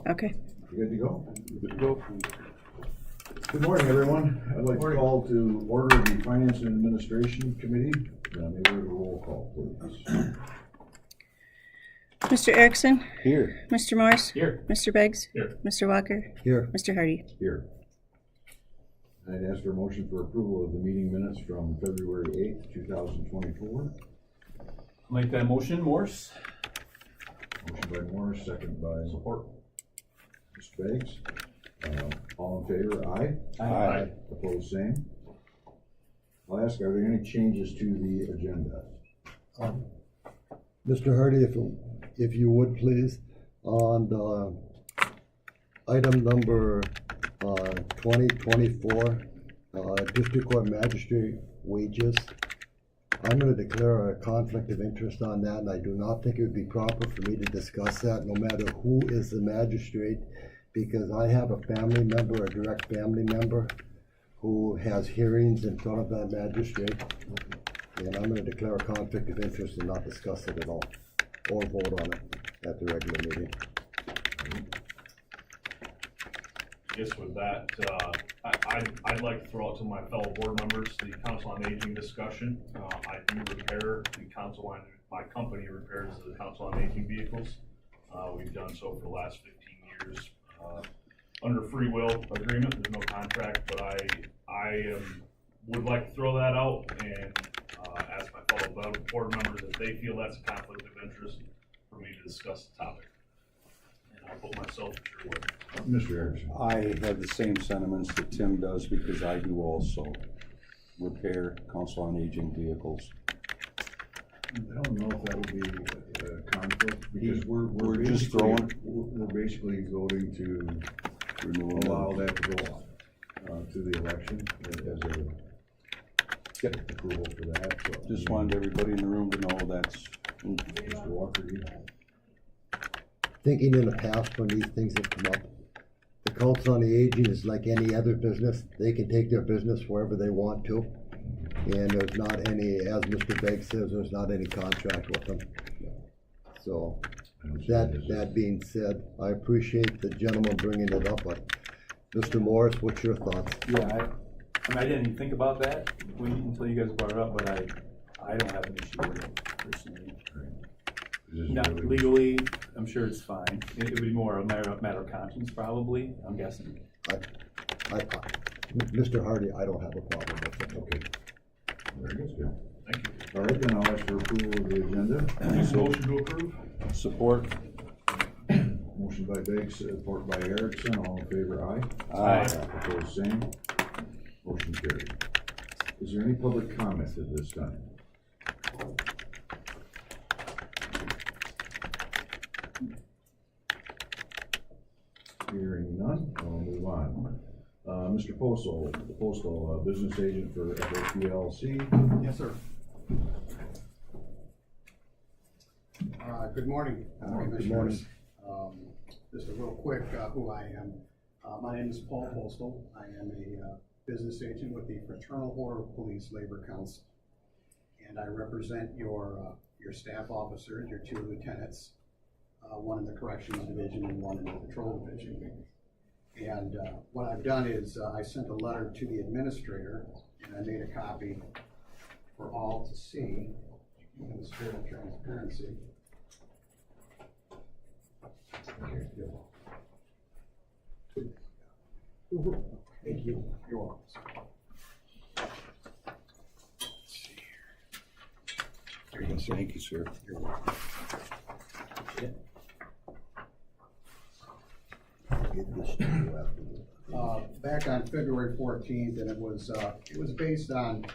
Okay. You good to go? Good to go. Good morning, everyone. I'd like to call to order the Finance and Administration Committee. May we have a roll call, please? Mr. Erickson? Here. Mr. Morris? Here. Mr. Beggs? Here. Mr. Walker? Here. Mr. Hardy? Here. I'd ask for a motion for approval of the meeting minutes from February 8th, 2024. Make that motion, Morse. Motion by Morris, second by Support. Mr. Beggs. All in favor, aye. Aye. Opposed, same. I'll ask, are there any changes to the agenda? Mr. Hardy, if you would please, on the item number 2024, District Court Magistrate wages, I'm going to declare a conflict of interest on that, and I do not think it would be proper for me to discuss that, no matter who is the magistrate, because I have a family member, a direct family member, who has hearings in front of that magistrate, and I'm going to declare a conflict of interest and not discuss it at all, or vote on it at the regular meeting. Yes, with that, I'd like to throw out to my fellow board members, the Council on Aging discussion. I do repair the council on, my company repairs the Council on Aging vehicles. We've done so for the last 15 years. Under free will agreement, there's no contract, but I would like to throw that out and ask my fellow board members if they feel that's a conflict of interest for me to discuss the topic. And I'll put myself through it. Mr. Erickson. I have the same sentiments that Tim does because I do also repair Council on Aging vehicles. I don't know if that would be a conflict, because We're just we're basically voting to allow that to go on to the election as a get approval for that. So, Just wanted everybody in the room to know that's, Mr. Walker, you Thinking in the past when these things have come up, the Council on the Aging is like any other business. They can take their business wherever they want to. And there's not any, as Mr. Beggs says, there's not any contract with them. So, that being said, I appreciate the gentleman bringing it up, but Mr. Morris, what's your thoughts? Yeah, I didn't even think about that until you guys brought it up, but I don't have an issue with it personally. Not legally, I'm sure it's fine. It would be more a matter of conscience, probably, I'm guessing. Mr. Hardy, I don't have a problem with it. Okay. Very good. Thank you. All right, then I'll ask for approval of the agenda. Motion to approve? support. Motion by Beggs, support by Erickson. All in favor, aye. Aye. Opposed, same. Motion carried. Is there any public comment at this time? Hearing none, I'll move on. Mr. Postal, business agent for FOPLC. Yes, sir. Good morning, Commissioners. Just a real quick, who I am. My name is Paul Postal. I am a business agent with the Fraternal Order of Police Labor Council. And I represent your staff officers, your two lieutenants, one in the Corrections Division and one in the Patrol Division. And what I've done is I sent a letter to the administrator, and I made a copy for all to see in the spirit of transparency. Thank you. You're welcome. Thank you, sir. You're welcome. Back on February 14th, and it was based on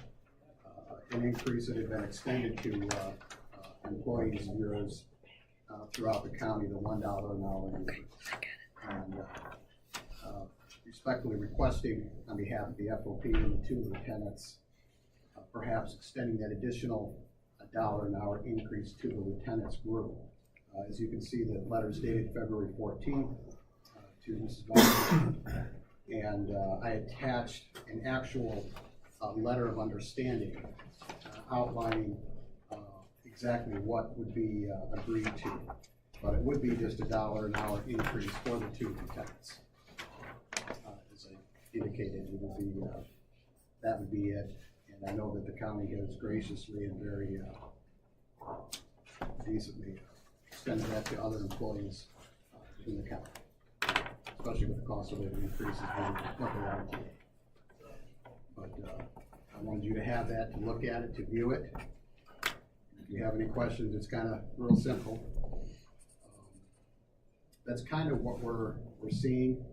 an increase that had been extended to employees and yours throughout the county, the $1 an hour increase. And respectfully requesting on behalf of the FOP and the two lieutenants, perhaps extending that additional $1 an hour increase to the lieutenants group. As you can see, the letter is dated February 14th to Mrs. Vaughn, and I attached an actual letter of understanding outlining exactly what would be agreed to. but it would be just $1 an hour increase for the 2 lieutenants. As I indicated, it would be, that would be it. And I know that the county has graciously and very decently extended that to other employees in the county, especially with the cost of living increases being what they are. But I wanted you to have that, to look at it, to view it. If you have any questions, it's kind of real simple. That's kind of what we're seeing.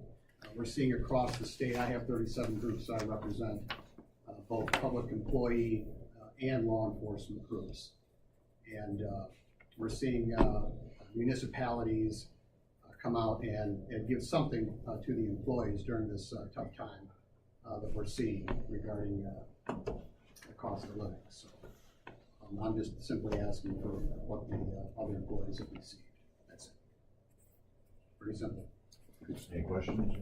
We're seeing across the state. I have 37 groups I represent, both public employee and law enforcement groups. And we're seeing municipalities come out and give something to the employees during this tough time that we're seeing regarding the cost of living. So I'm just simply asking for what the other employees have received. That's it. Pretty simple. Any questions,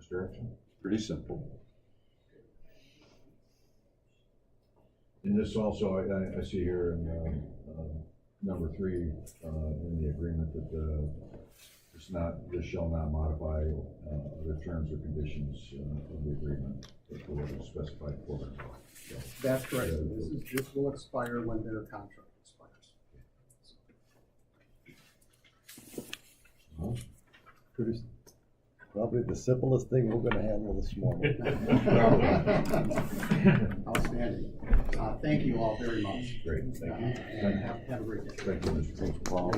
Mr. Erickson? Pretty simple. And this also, I see here in number 3 in the agreement that this shall not modify other terms or conditions of the agreement that were specified for them. That's correct. This will expire when their contract expires. Probably the simplest thing we're gonna handle this morning. Outstanding. Thank you all very much. Great, thank you. And have a great day. Thank you, Mr. Paul.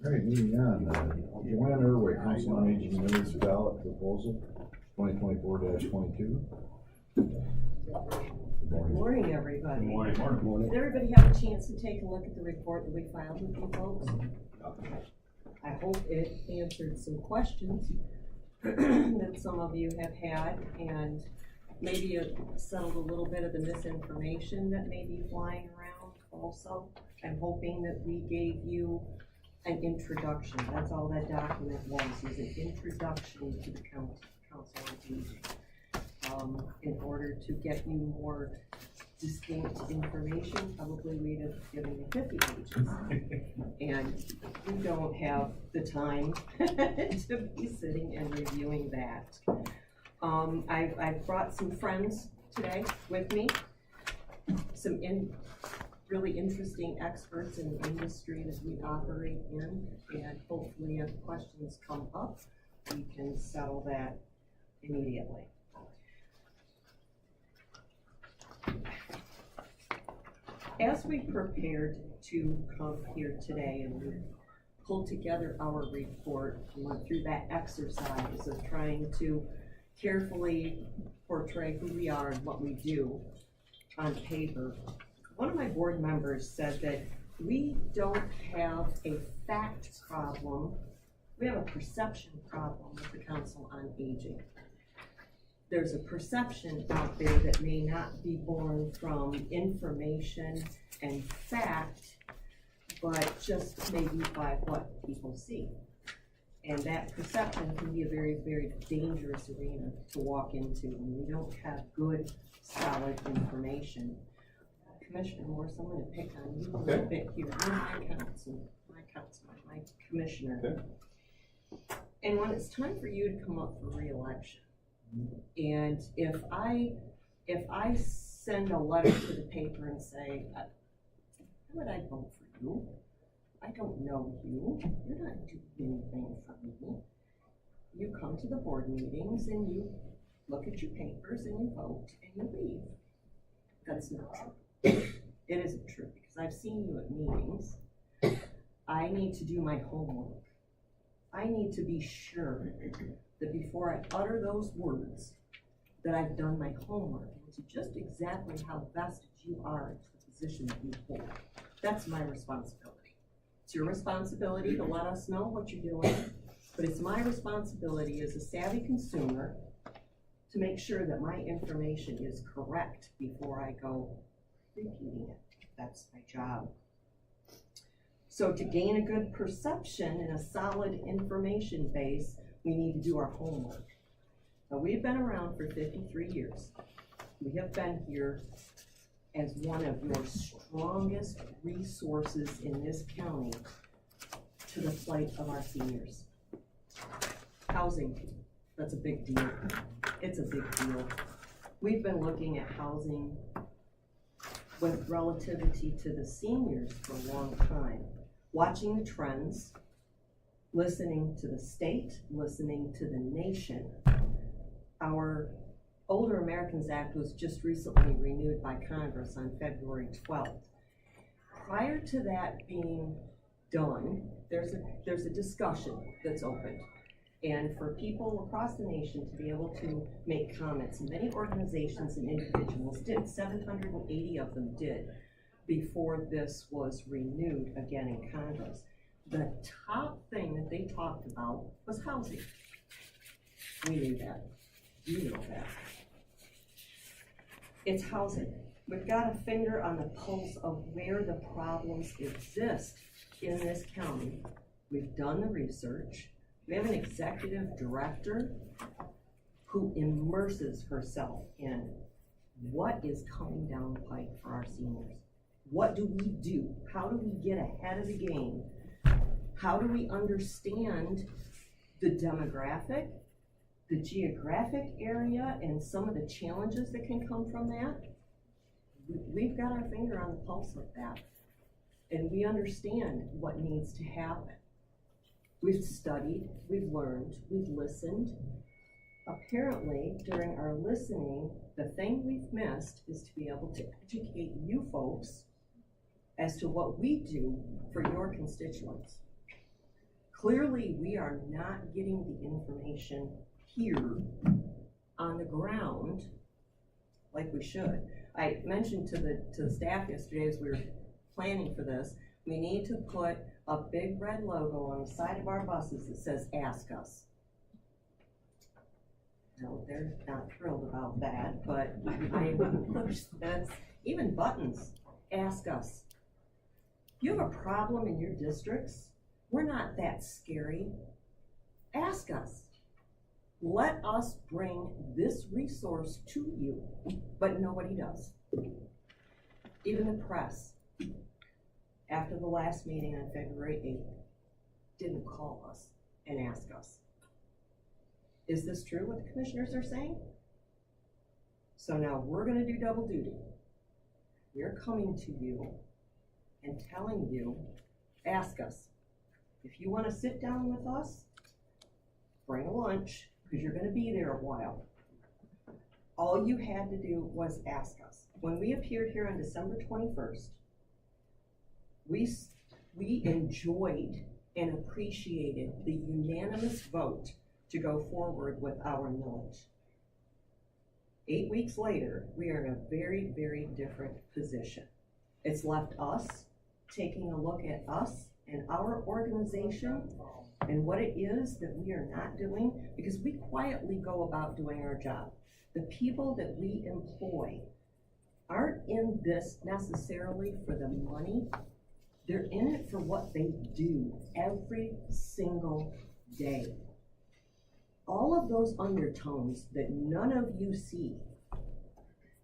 All right, moving on. Joanne Irway, Council on Aging Village ballot proposal, 2024-22. Good morning, everybody. Good morning. Morning. Did everybody have a chance to take a look at the report that we filed with you folks? I hope it answered some questions that some of you have had, and maybe it settled a little bit of the misinformation that may be flying around also. I'm hoping that we gave you an introduction. That's all that document was an introduction to the Council on Aging. In order to get you more distinct information, probably we'd have given you 50 pages. And you don't have the time to be sitting and reviewing that. I've brought some friends today with me, some really interesting experts in the industry that we operate in, and hopefully if questions come up, we can settle that immediately. As we prepared to come here today and we pulled together our report and went through that exercise of trying to carefully portray who we are and what we do on paper, one of my board members said that we don't have a fact problem, we have a perception problem with the Council on Aging. There's a perception out there that may not be born from information and fact, but just maybe by what people see. And that perception can be a very, very dangerous arena to walk into when we don't have good, solid information. Commissioner Morris, I'm going to pick on you a little bit here. You're my commissioner. Okay. And when it's time for you to come up for re-election, and if I send a letter to the paper and say, how would I vote for you? I don't know you. You're not doing anything for me. You come to the board meetings and you look at your papers and you vote and you leave. That's not true. It isn't true because I've seen you at meetings. I need to do my homework. I need to be sure that before I utter those words, that I've done my homework into just exactly how vested you are into the position that you hold. That's my responsibility. It's your responsibility to let us know what you're doing, but it's my responsibility as a savvy consumer to make sure that my information is correct before I go repeating it. That's my job. So to gain a good perception and a solid information base, we need to do our homework. Now, we've been around for 53 years. We have been here as one of your strongest resources in this county to the plight of our seniors. Housing, that's a big deal. It's a big deal. We've been looking at housing with relativity to the seniors for a long time, watching the trends, listening to the state, listening to the nation. Our Older Americans Act was just recently renewed by Congress on February 12th. Prior to that being done, there's a discussion that's opened. And for people across the nation to be able to make comments, many organizations and individuals did, 780 of them did, before this was renewed again in Congress. The top thing that they talked about was housing. We knew that. You know that. It's housing. We've got a finger on the pulse of where the problems exist in this county. We've done the research. We have an executive director who immerses herself in what is coming down the pike for our seniors. What do we do? How do we get ahead of the game? How do we understand the demographic, the geographic area, and some of the challenges that can come from that? We've got our finger on the pulse of that, and we understand what needs to happen. We've studied, we've learned, we've listened. Apparently, during our listening, the thing we've missed is to be able to educate you folks as to what we do for your constituents. Clearly, we are not getting the information here on the ground like we should. I mentioned to the staff yesterday as we were planning for this, we need to put a big red logo on the side of our buses that says, "Ask us." No, they're not thrilled about that, but I push that. Even buttons, "Ask us." You have a problem in your districts? We're not that scary. Ask us. Let us bring this resource to you, but nobody does. Even the press, after the last meeting on February 8th, didn't call us and ask us. Is this true, what the commissioners are saying? So now we're gonna do double duty. We're coming to you and telling you, ask us. If you wanna sit down with us, bring a lunch, because you're gonna be there a while. All you had to do was ask us. When we appeared here on December 21st, we enjoyed and appreciated the unanimous vote to go forward with our millage. 8 weeks later, we are in a very, very different position. It's left us taking a look at us and our organization and what it is that we are not doing, because we quietly go about doing our job. The people that we employ aren't in this necessarily for the money. They're in it for what they do every single day. All of those undertones that none of you see.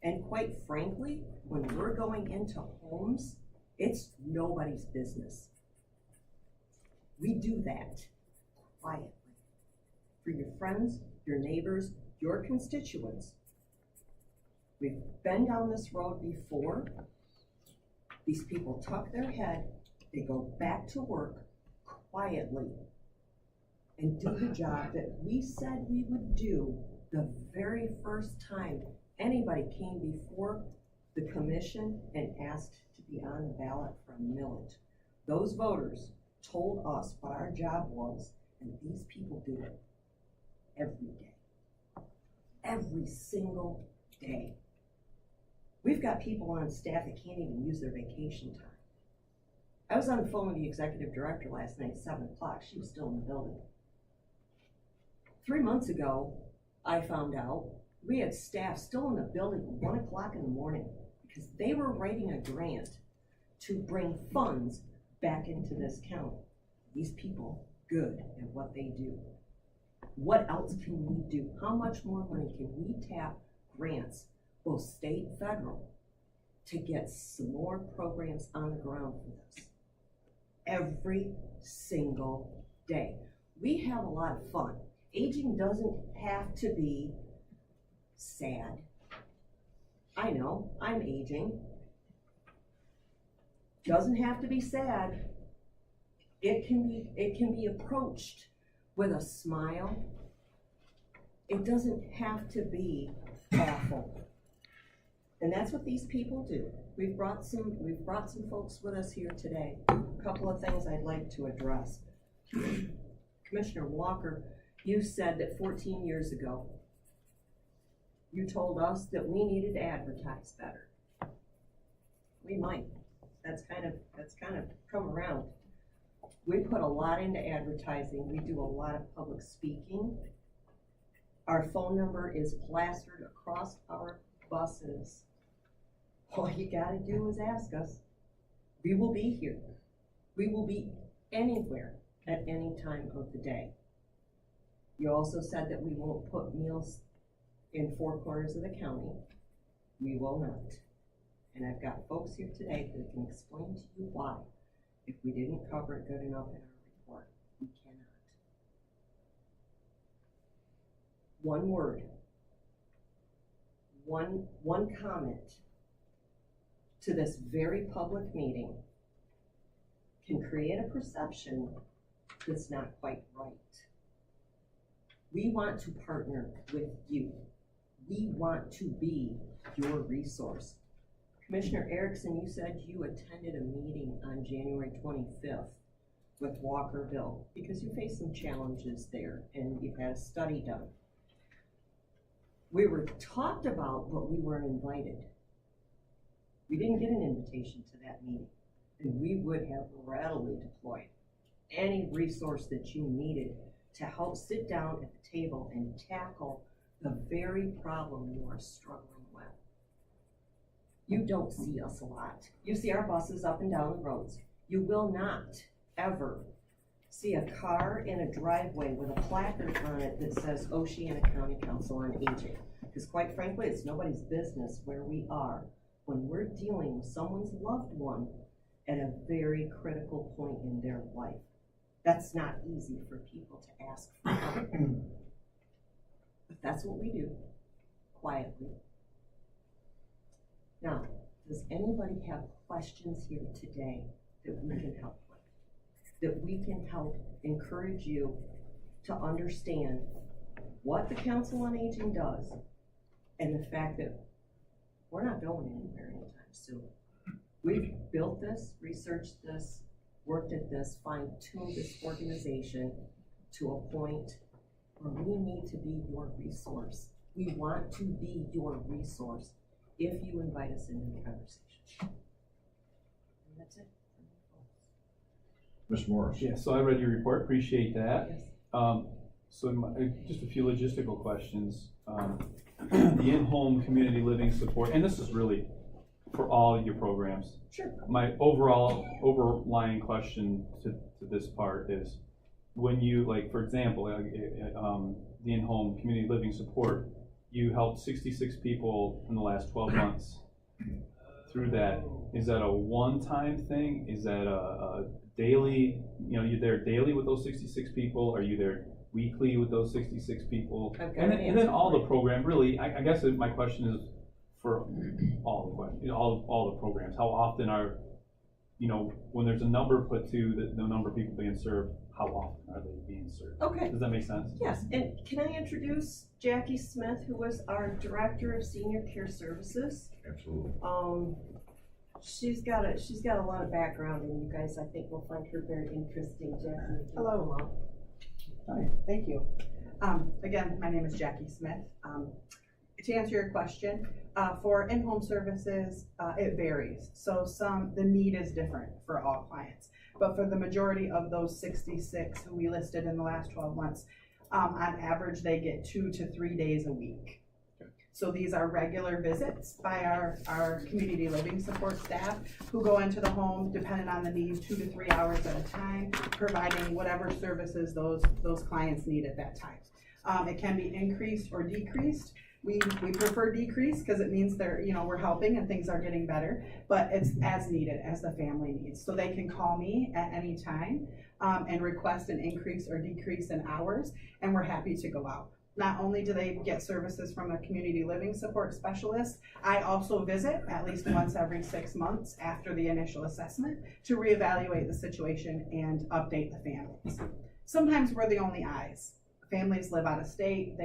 And quite frankly, when we're going into homes, it's nobody's business. We do that quietly for your friends, your neighbors, your constituents. We've been down this road before. These people tuck their head, they go back to work quietly and do the job that we said we would do the very first time anybody came before the commission and asked to be on the ballot for a millage. Those voters told us what our job was, and these people do it every day. Every single day. We've got people on staff that can't even use their vacation time. I was on the phone with the executive director last night at 7 o'clock. She was still in the building. 3 months ago, I found out we had staff still in the building at 1 o'clock in the morning because they were writing a grant to bring funds back into this county. These people, good at what they do. What else can we do? How much more money can we tap grants, both state and federal, to get some more programs on the ground for this. Every single day. We have a lot of fun. Aging doesn't have to be sad. I know, I'm aging. Doesn't have to be sad. It can be approached with a smile. It doesn't have to be awful. And that's what these people do. We've brought some folks with us here today. A couple of things I'd like to address. Commissioner Walker, you said that 14 years ago, you told us that we needed to advertise better. We might. That's kind of come around. We put a lot into advertising. We do a lot of public speaking. Our phone number is plastered across our buses. All you gotta do is ask us. We will be here. We will be anywhere at any time of the day. You also said that we won't put meals in 4 corners of the county. We will not. And I've got folks here today that can explain to you why. If we didn't cover it good enough in our report, we cannot. One word, one comment to this very public meeting can create a perception that's not quite right. We want to partner with you. We want to be your resource. Commissioner Erickson, you said you attended a meeting on January 25th with Walkerville because you faced some challenges there and you've had a study done. We were talked about, but we weren't invited. We didn't get an invitation to that meeting, and we would have readily deployed any resource that you needed to help sit down at the table and tackle the very problem you are struggling with. You don't see us a lot. You see our buses up and down the roads. You will not ever see a car in a driveway with a placard on it that says Oceana County Council on Aging. Because quite frankly, it's nobody's business where we are when we're dealing with someone's loved one at a very critical point in their life. That's not easy for people to ask for help. But that's what we do, quietly. Now, does anybody have questions here today that we can help with? That we can help encourage you to understand what the Council on Aging does and the fact that we're not going anywhere anytime soon. We've built this, researched this, worked at this, fine-tuned this organization to a point where we need to be your resource. We want to be your resource if you invite us into the conversation. And that's it. Mr. Morris? Yeah, so I read your report, appreciate that. Yes. Just a few logistical questions. The in-home community living support, and this is really for all your programs. Sure. My overlying question to this part is, when you, like, for example, the in-home community living support, you helped 66 people in the last 12 months through that. Is that a one-time thing? Is that a daily, you're there daily with those 66 people? Are you there weekly with those 66 people? And then all the program, really, I guess my question is for all the questions, all the programs. How often are, when there's a number put to the number of people being served, how often are they being served? Okay. Does that make sense? Yes, and can I introduce Jackie Smith, who was our Director of Senior Care Services? Absolutely. She's got a lot of background, and you guys, I think, will find her very interesting. Jackie, Hello. Hi, thank you. Again, my name is Jackie Smith. To answer your question, for in-home services, it varies. So the need is different for all clients. But for the majority of those 66 who we listed in the last 12 months, on average, they get 2 to 3 days a week. So these are regular visits by our community living support staff who go into the home, depending on the need, 2 to 3 hours at a time, providing whatever services those clients need at that time. It can be increased or decreased. we prefer decrease because it means they're, you know, we're helping and things are getting better, but it's as needed as the family needs. So they can call me at any time and request an increase or decrease in hours, and we're happy to go out. Not only do they get services from a community living support specialist, I also visit at least once every 6 months after the initial assessment to reevaluate the situation and update the families. Sometimes we're the only eyes. Families live out of state,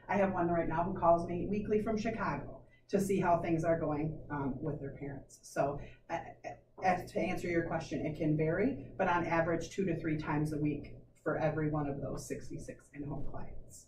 I have one right now who calls me weekly from Chicago to see how things are going with their parents. So to answer your question, it can vary, but on average 2 to 3 times a week for every one of those 66 in-home clients.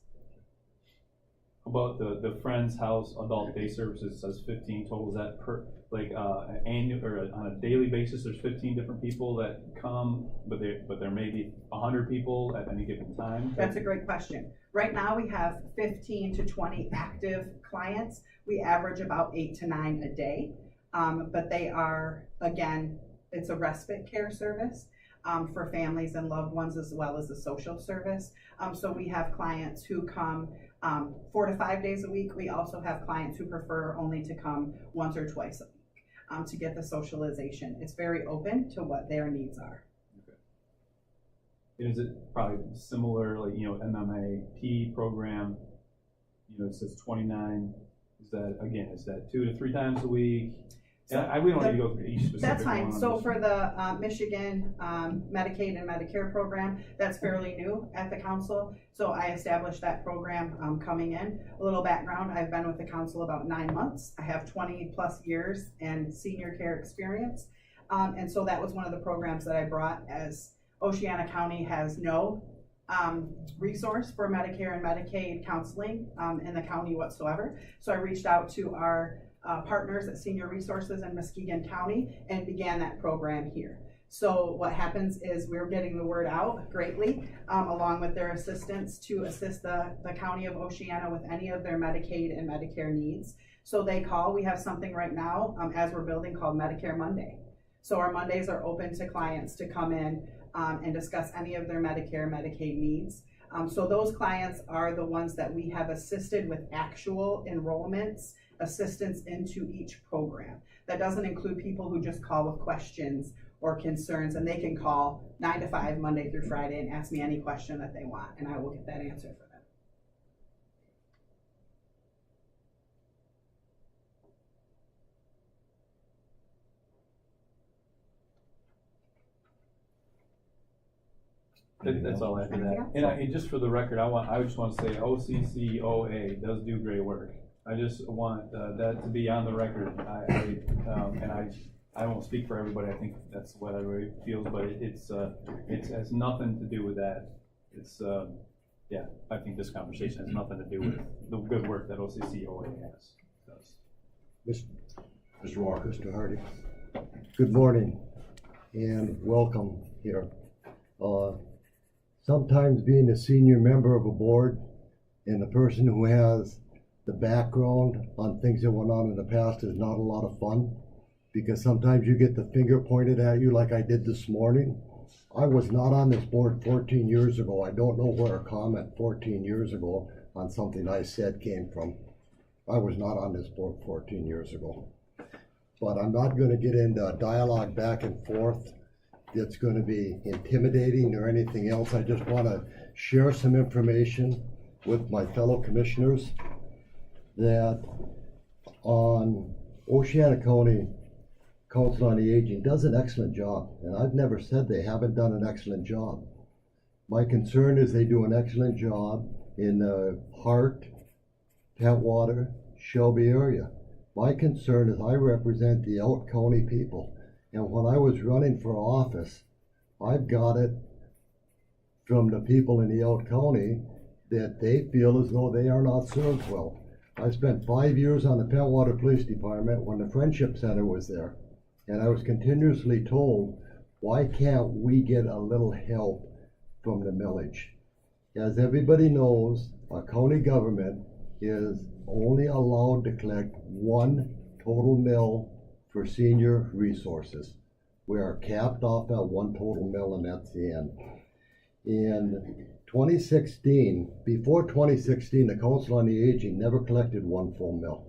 About the Friends House Adult Day Services, says 15 total. Is that per, like, an annual, or on a daily basis, there's 15 different people that come, but there may be 100 people at any given time? That's a great question. Right now we have 15 to 20 active clients. We average about 8 to 9 a day. But they are, again, it's a respite care service for families and loved ones, as well as a social service. So we have clients who come 4 to 5 days a week. We also have clients who prefer only to come once or twice a week to get the socialization. It's very open to what their needs are. Okay. And is it probably similar, like, you know, MMAP program, you know, it says 29, is that 2 to 3 times a week? So we don't need to go through each specific That's fine. one. So for the Michigan Medicaid and Medicare program, that's fairly new at the council. So I established that program coming in. A little background, I've been with the council about 9 months. I have 20 plus years in senior care experience. And so that was one of the programs that I brought, as Oceana County has no resource for Medicare and Medicaid counseling in the county whatsoever. So I reached out to our partners at Senior Resources in Muskegon County and began that program here. So what happens is we're getting the word out greatly, along with their assistants, to assist the County of Oceana with any of their Medicaid and Medicare needs. So they call, we have something right now as we're building called Medicare Monday. So our Mondays are open to clients to come in and discuss any of their Medicare, Medicaid needs. So those clients are the ones that we have assisted with actual enrollments, assistance into each program. That doesn't include people who just call with questions or concerns, and they can call 9 to 5 Monday through Friday and ask me any question that they want, and I will get that answer for them. That's all I have for Anything that. else? And and just for the record, I just want to say OCCOA does do great work. I just want that to be on the record. I won't speak for everybody. I think that's what everybody feels, but it has nothing to do with that. It's yeah. I think this conversation has nothing to do with the good work that OCCOA does. Mr. Walker. Mr. Hardy. Good morning and welcome here. Sometimes being a senior member of a board and the person who has the background on things that went on in the past is not a lot of fun, because sometimes you get the finger pointed at you like I did this morning. I was not on this board 14 years ago. I don't know where a comment 14 years ago on something I said came from. I was not on this board 14 years ago. But I'm not going to get into a dialogue back and forth that's going to be intimidating or anything else. I just want to share some information with my fellow commissioners that on Oceana County Council on the Aging does an excellent job, and I've never said they haven't done an excellent job. My concern is they do an excellent job in the Hart, Pentwater, Shelby area. My concern is I represent the Elk County people, and when I was running for office, I've got it from the people in the Elk County that they feel as though they are not served well. I spent 5 years on the Pentwater Police Department when the Friendship Center was there, and I was continuously told, why can't we get a little help from the millage? As everybody knows, our county government is only allowed to collect 1 total mill for senior resources. We are capped off at 1 total mill, and that's the end. And before 2016, the Council on the Aging never collected one full mill.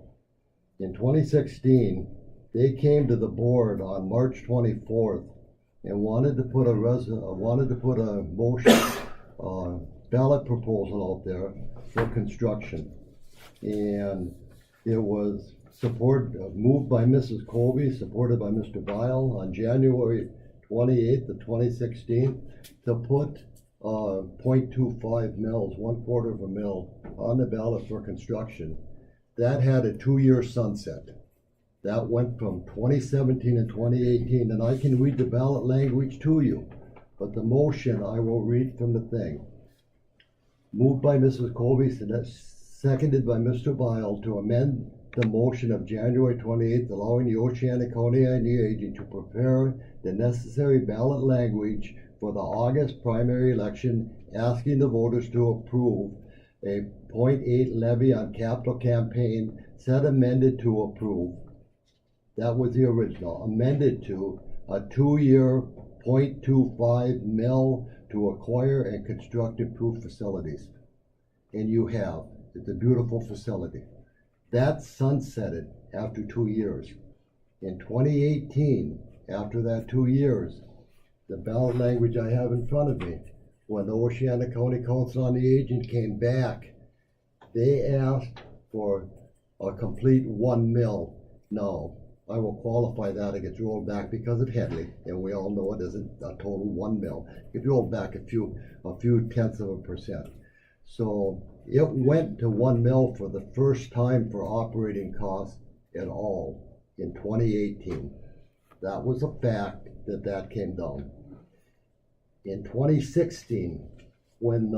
In 2016, they came to the board on March 24th and wanted to put a motion, ballot proposal out there for construction. And it was moved by Mrs. Colby, supported by Mr. Vile on January 28th of 2016 to put 0.25 mils, 1/4 of a mil, on the ballot for construction. That had a 2-year sunset. That went from 2017 and 2018, and I can read the ballot language to you, but the motion I will read from the thing. Moved by Mrs. Colby, seconded by Mr. Vile to amend the motion of January 28th, allowing the Oceana County on the Aging to prepare the necessary ballot language for the August primary election, asking the voters to approve a 0.8 levy on capital campaign, said amended to approve. That was the original, amended to a 2-year 0.25 mil to acquire and construct improved facilities. And you have, it's a beautiful facility. That sunsetted after 2 years. In 2018, after that 2 years, the ballot language I have in front of me, when the Oceana County Council on the Aging came back, they asked for a complete 1 mil. Now, I will qualify that. It gets rolled back because of Headley, and we all know it isn't a total 1 mil. It rolled back a few tenths of a percent. So it went to 1 mil for the first time for operating costs at all in 2018. That was a fact that came down. In 2016, when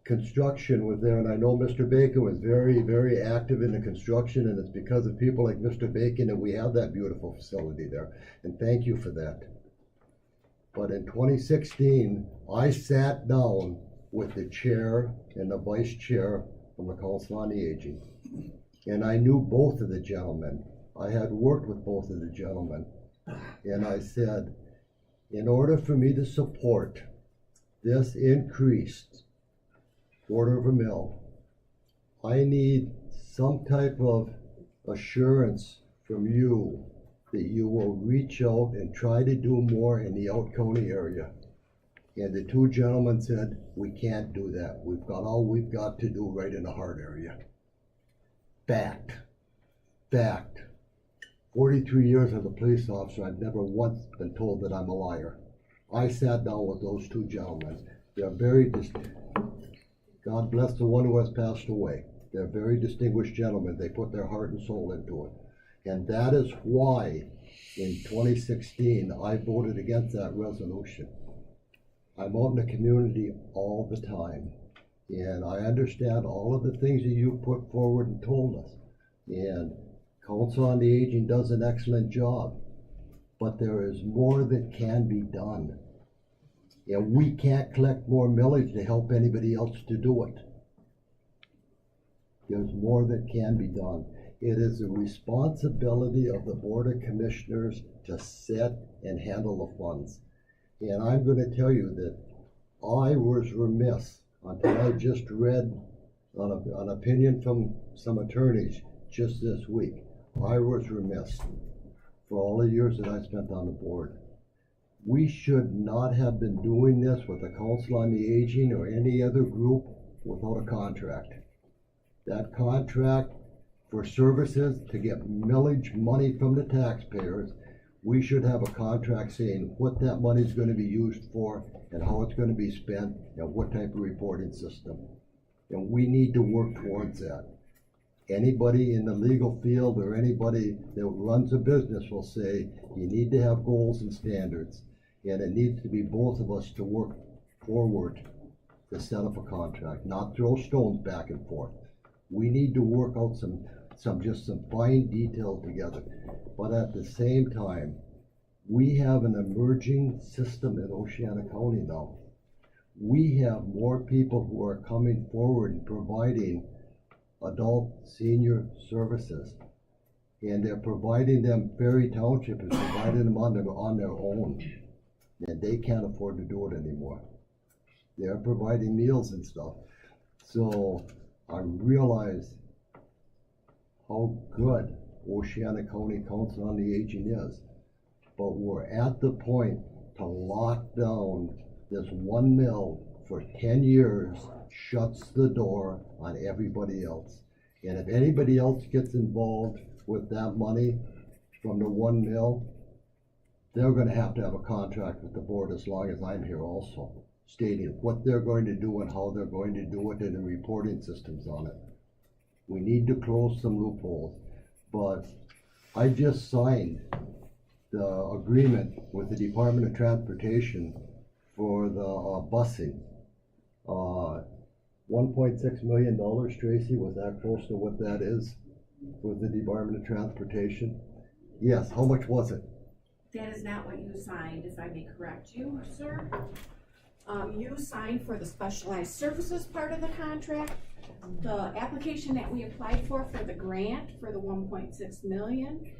construction was there, and I know Mr. Bacon was very, very active in the construction, and it's because of people like Mr. Bacon that we have that beautiful facility there, and thank you for that. But in 2016, I sat down with the chair and the vice chair from the Council on the Aging, and I knew both of the gentlemen. I had worked with both of the gentlemen, and I said, in order for me to support this increased 1/4 of a mil, I need some type of assurance from you that you will reach out and try to do more in the Out County area. And the two gentlemen said, we can't do that. We've got all we've got to do right in the heart area. Fact. 43 years as a police officer, I've never once been told that I'm a liar. I sat down with those two gentlemen. They're very God bless the one who has passed away. They're very distinguished gentlemen. They put their heart and soul into it. And that is why in 2016 I voted against that resolution. I'm out in the community all the time, and I understand all of the things that you put forward and told us. And Council on the Aging does an excellent job, but there is more that can be done. And we can't collect more millage to help anybody else to do it. There's more that can be done. It is the responsibility of the Board of Commissioners to set and handle the funds. And I'm going to tell you that I was remiss until I just read an opinion from some attorneys just this week. I was remiss for all the years that I spent on the board. We should not have been doing this with the Council on the Aging or any other group without a contract. That contract for services to get millage money from the taxpayers, we should have a contract saying what that money is going to be used for and how it's going to be spent and what type of reporting system. And we need to work towards that. Anybody in the legal field or anybody that runs a business will say you need to have goals and standards, and it needs to be both of us to work forward to set up a contract, not throw stones back and forth. We need to work out some fine details together. But at the same time, we have an emerging system in Oceana County now. We have more people who are coming forward and providing adult senior services, and they're providing them. Ferry Township is providing them on their own, and they can't afford to do it anymore. They're providing meals and stuff. So I realize how good Oceana County Council on the Aging is. But we're at the point to lock down this one mill for 10 years, shuts the door on everybody else. And if anybody else gets involved with that money from the one mill, they're gonna have to have a contract with the board as long as I'm here also, stating what they're going to do and how they're going to do it and the reporting systems on it. We need to close some loopholes, but I just signed the agreement with the Department of Transportation for the busing. $1.6 million, Tracy, was that close to what that is with the Department of Transportation? Yes, how much was it? That is not what you signed, if I may correct you, sir. You signed for the specialized services part of the contract. The application that we applied for the grant for the 1.6 million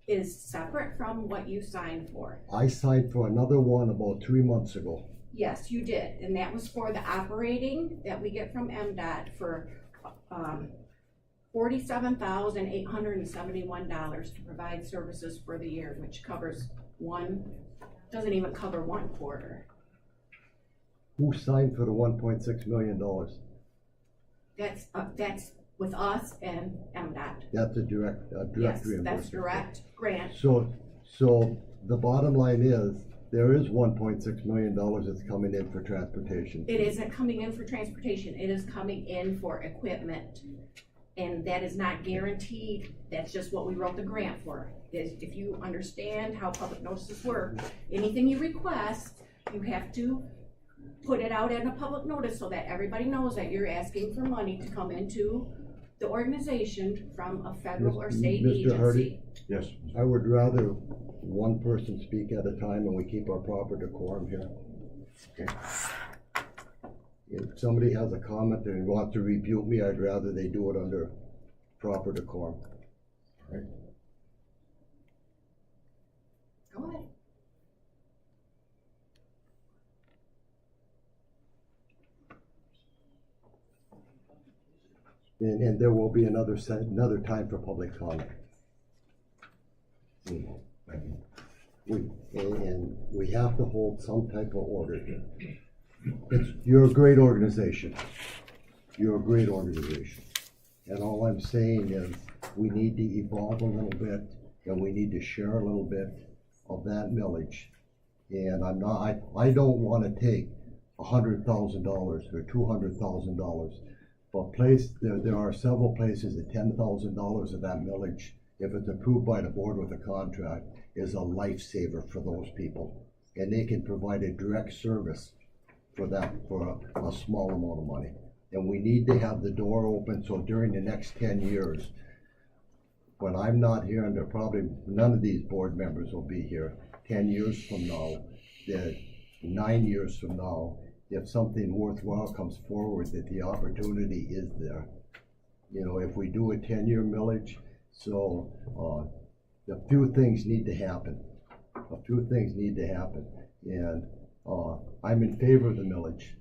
is separate from what you signed for. I signed for another one about 3 months ago. Yes, you did, and that was for the operating that we get from MDOT for $47,871 to provide services for the year, which covers doesn't even cover 1 quarter. Who signed for the $1.6 million? That's with us and MDOT. That's a direct Yes, reimbursement. that's direct grant. So the bottom line is, there is $1.6 million that's coming in for transportation. It isn't coming in for transportation, it is coming in for equipment. And that is not guaranteed, that's just what we wrote the grant for. If you understand how public notices work, anything you request, you have to put it out in a public notice so that everybody knows that you're asking for money to come into the organization from a federal or state Mr. agency. Hardy? Yes. I would rather one person speak at a time and we keep our proper decorum here. Okay. If somebody has a comment and wants to rebuke me, I'd rather they do it under proper decorum. All right? Go ahead. And there will be another time for public comment. We have to hold some type of order here. You're a great organization. You're a great organization. And all I'm saying is, we need to evolve a little bit, and we need to share a little bit of that millage. And I don't wanna take $100,000 or $200,000. But there are several places that $10,000 of that millage, if it's approved by the board with a contract, is a lifesaver for those people. And they can provide a direct service for that, for a small amount of money. And we need to have the door open, so during the next 10 years, when I'm not here, and there probably none of these board members will be here, 10 years from now, 9 years from now, if something worthwhile comes forward, that the opportunity is there. You know, if we do a 10-year millage, so a few things need to happen. And I'm in favor of the millage,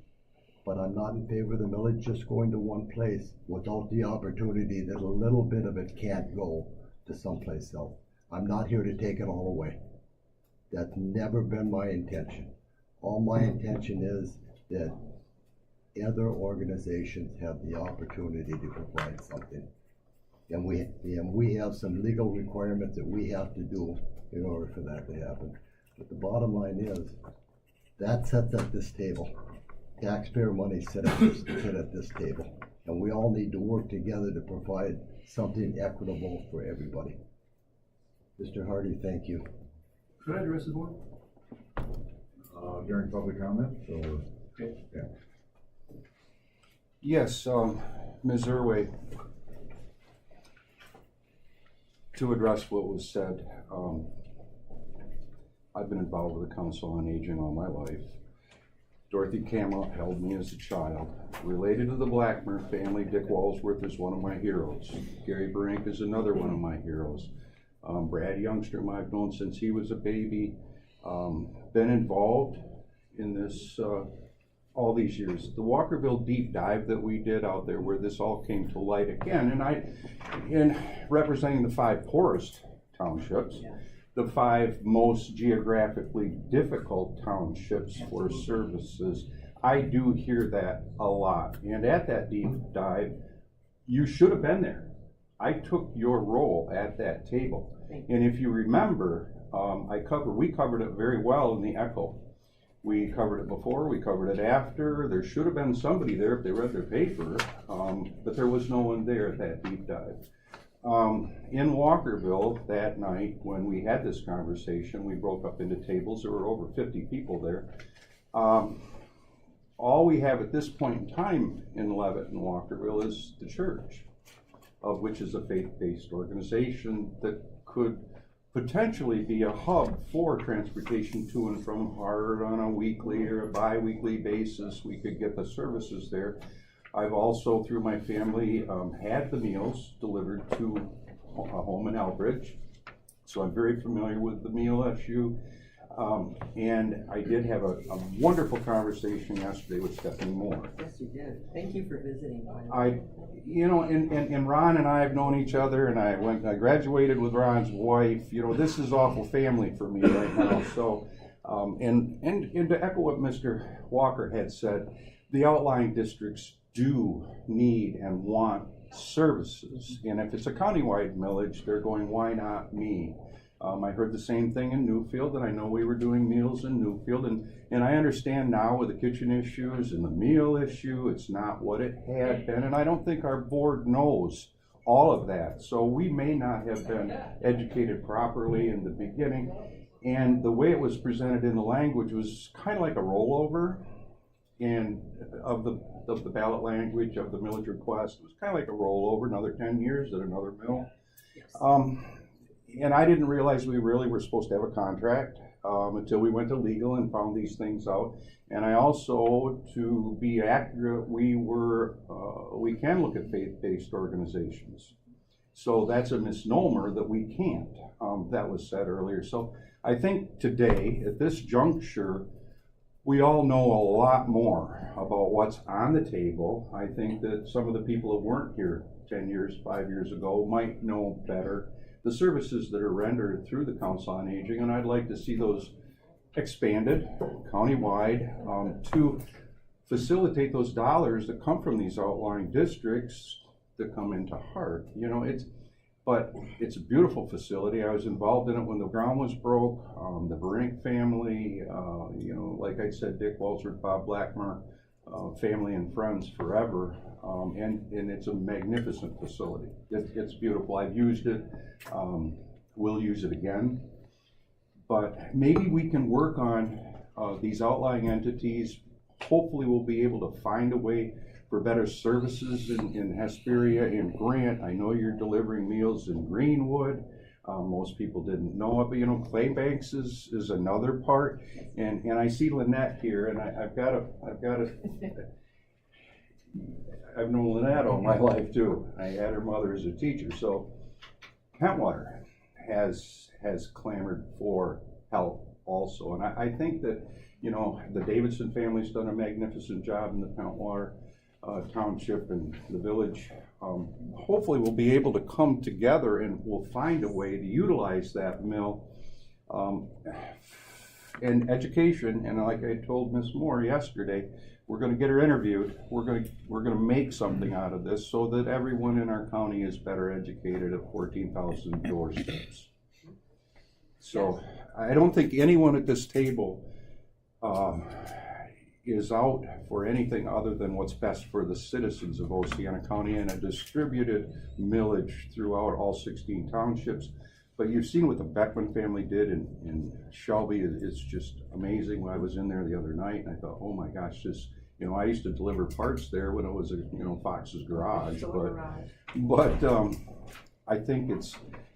but I'm not in favor of the millage just going to one place without the opportunity that a little bit of it can't go to someplace else. I'm not here to take it all away. That's never been my intention. All my intention is that other organizations have the opportunity to provide something. And we have some legal requirements that we have to do in order for that to happen. But the bottom line is, that sits at this table. Taxpayer money sit at this table. And we all need to work together to provide something equitable for everybody. Mr. Hardy, thank you. Could I address the board? During public comment, so. Okay. Yeah. Yes, Ms. Irway, to address what was said, I've been involved with the Council on Aging all my life. Dorothy Camelot held me as a child. Related to the Blackmer family, Dick Walsworth is one of my heroes. Gary Brink is another one of my heroes. Brad Youngstrom I've known since he was a baby. Been involved in this all these years. The Walkerville deep dive that we did out there where this all came to light again, in representing the 5 poorest townships, the 5 most geographically difficult townships for services, I do hear that a lot. And at that deep dive, you should have been there. I took your role at that table. And if you remember, we covered it very well in the Echo. We covered it before, we covered it after. There should have been somebody there if they read their paper, but there was no one there at that deep dive. In Walkerville that night, when we had this conversation, we broke up into tables. There were over 50 people there. All we have at this point in time in Leavitt and Walkerville is the church, of which is a faith-based organization that could potentially be a hub for transportation to and from Hart on a weekly or a bi-weekly basis. We could get the services there. I've also, through my family, had the meals delivered to a home in Elbridge. So I'm very familiar with the meal issue. And I did have a wonderful conversation yesterday with Stephanie Moore. Yes, you did. Thank you for visiting. And Ron and I have known each other, and I graduated with Ron's wife. This is awful family for me right now. So, and to echo what Mr. Walker had said, the outlying districts do need and want services. And if it's a countywide millage, they're going, why not me? I heard the same thing in Newfield, and I know we were doing meals in Newfield, and I understand now with the kitchen issues and the meal issue, it's not what it had been, and I don't think our board knows all of that. So we may not have been educated properly in the beginning, and the way it was presented in the language was kind of like a rollover and of the ballot language of the millage request. It was kind of like a rollover, another 10 years at another mill. And I didn't realize we really were supposed to have a contract until we went to legal and found these things out. And I also, to be accurate, we can look at faith-based organizations. So that's a misnomer that we can't. That was said earlier. So I think today, at this juncture, we all know a lot more about what's on the table. I think that some of the people that weren't here 10 years, 5 years ago might know better the services that are rendered through the Council on Aging, and I'd like to see those expanded countywide to facilitate those dollars that come from these outlying districts that come into Hart. But it's a beautiful facility. I was involved in it when the ground was broke. The Berink family, like I said, Dick Walsworth, Bob Blackmer, family and friends forever. And it's a magnificent facility. It's beautiful. I've used it. We'll use it again. But maybe we can work on these outlying entities. Hopefully we'll be able to find a way for better services in Hesperia and Grant. I know you're delivering meals in Greenwood. Most people didn't know it, but Claybanks is another part. And I see Lynette here, and I've known Lynette all my life too. I had her mother as a teacher. So Kentwater has clamored for help also. And I think that, the Davidson family's done a magnificent job in the Kentwater Township and the village. Hopefully we'll be able to come together and we'll find a way to utilize that mill and education. And like I told Ms. Moore yesterday, we're going to get her interviewed. We're going to make something out of this so that everyone in our county is better educated at 14,000 doorsteps. So I don't think anyone at this table is out for anything other than what's best for the citizens of Oceana County and a distributed millage throughout all 16 townships. But you've seen what the Beckman family did in Shelby. It's just amazing. When I was in there the other night, and I thought, oh my gosh, I used to deliver parts there when it was Fox's Garage. But I think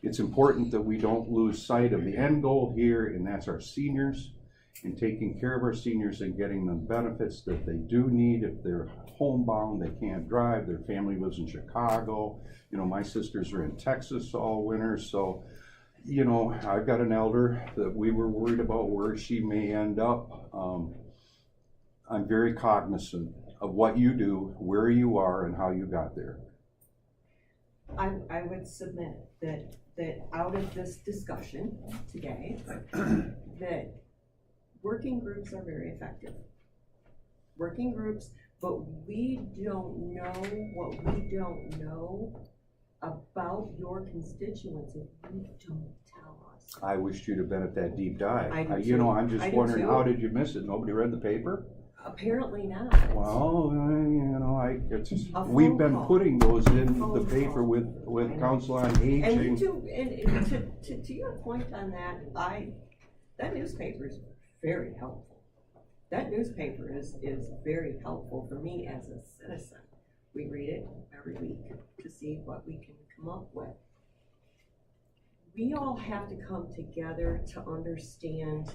it's important that we don't lose sight of the end goal here, and that's our seniors, and taking care of our seniors and getting them benefits that they do need. If they're homebound, they can't drive, their family lives in Chicago. My sisters are in Texas all winter, so I've got an elder that we were worried about where she may end up. I'm very cognizant of what you do, where you are, and how you got there. I would submit that out of this discussion today, that working groups are very effective. Working groups, but we don't know what we don't know about your constituents if you don't tell us. I wished you'd have been at that deep dive. I do You know, too. I'm just I do wondering, too. how did you miss it? Nobody read the paper? Apparently not. Well, you know, it's just, A phone we've been call. putting those in Phone the paper call. with Council on And we Aging. do, and to your point on that, that newspaper is very helpful. That newspaper is very helpful for me as a citizen. We read it every week to see what we can come up with. We all have to come together to understand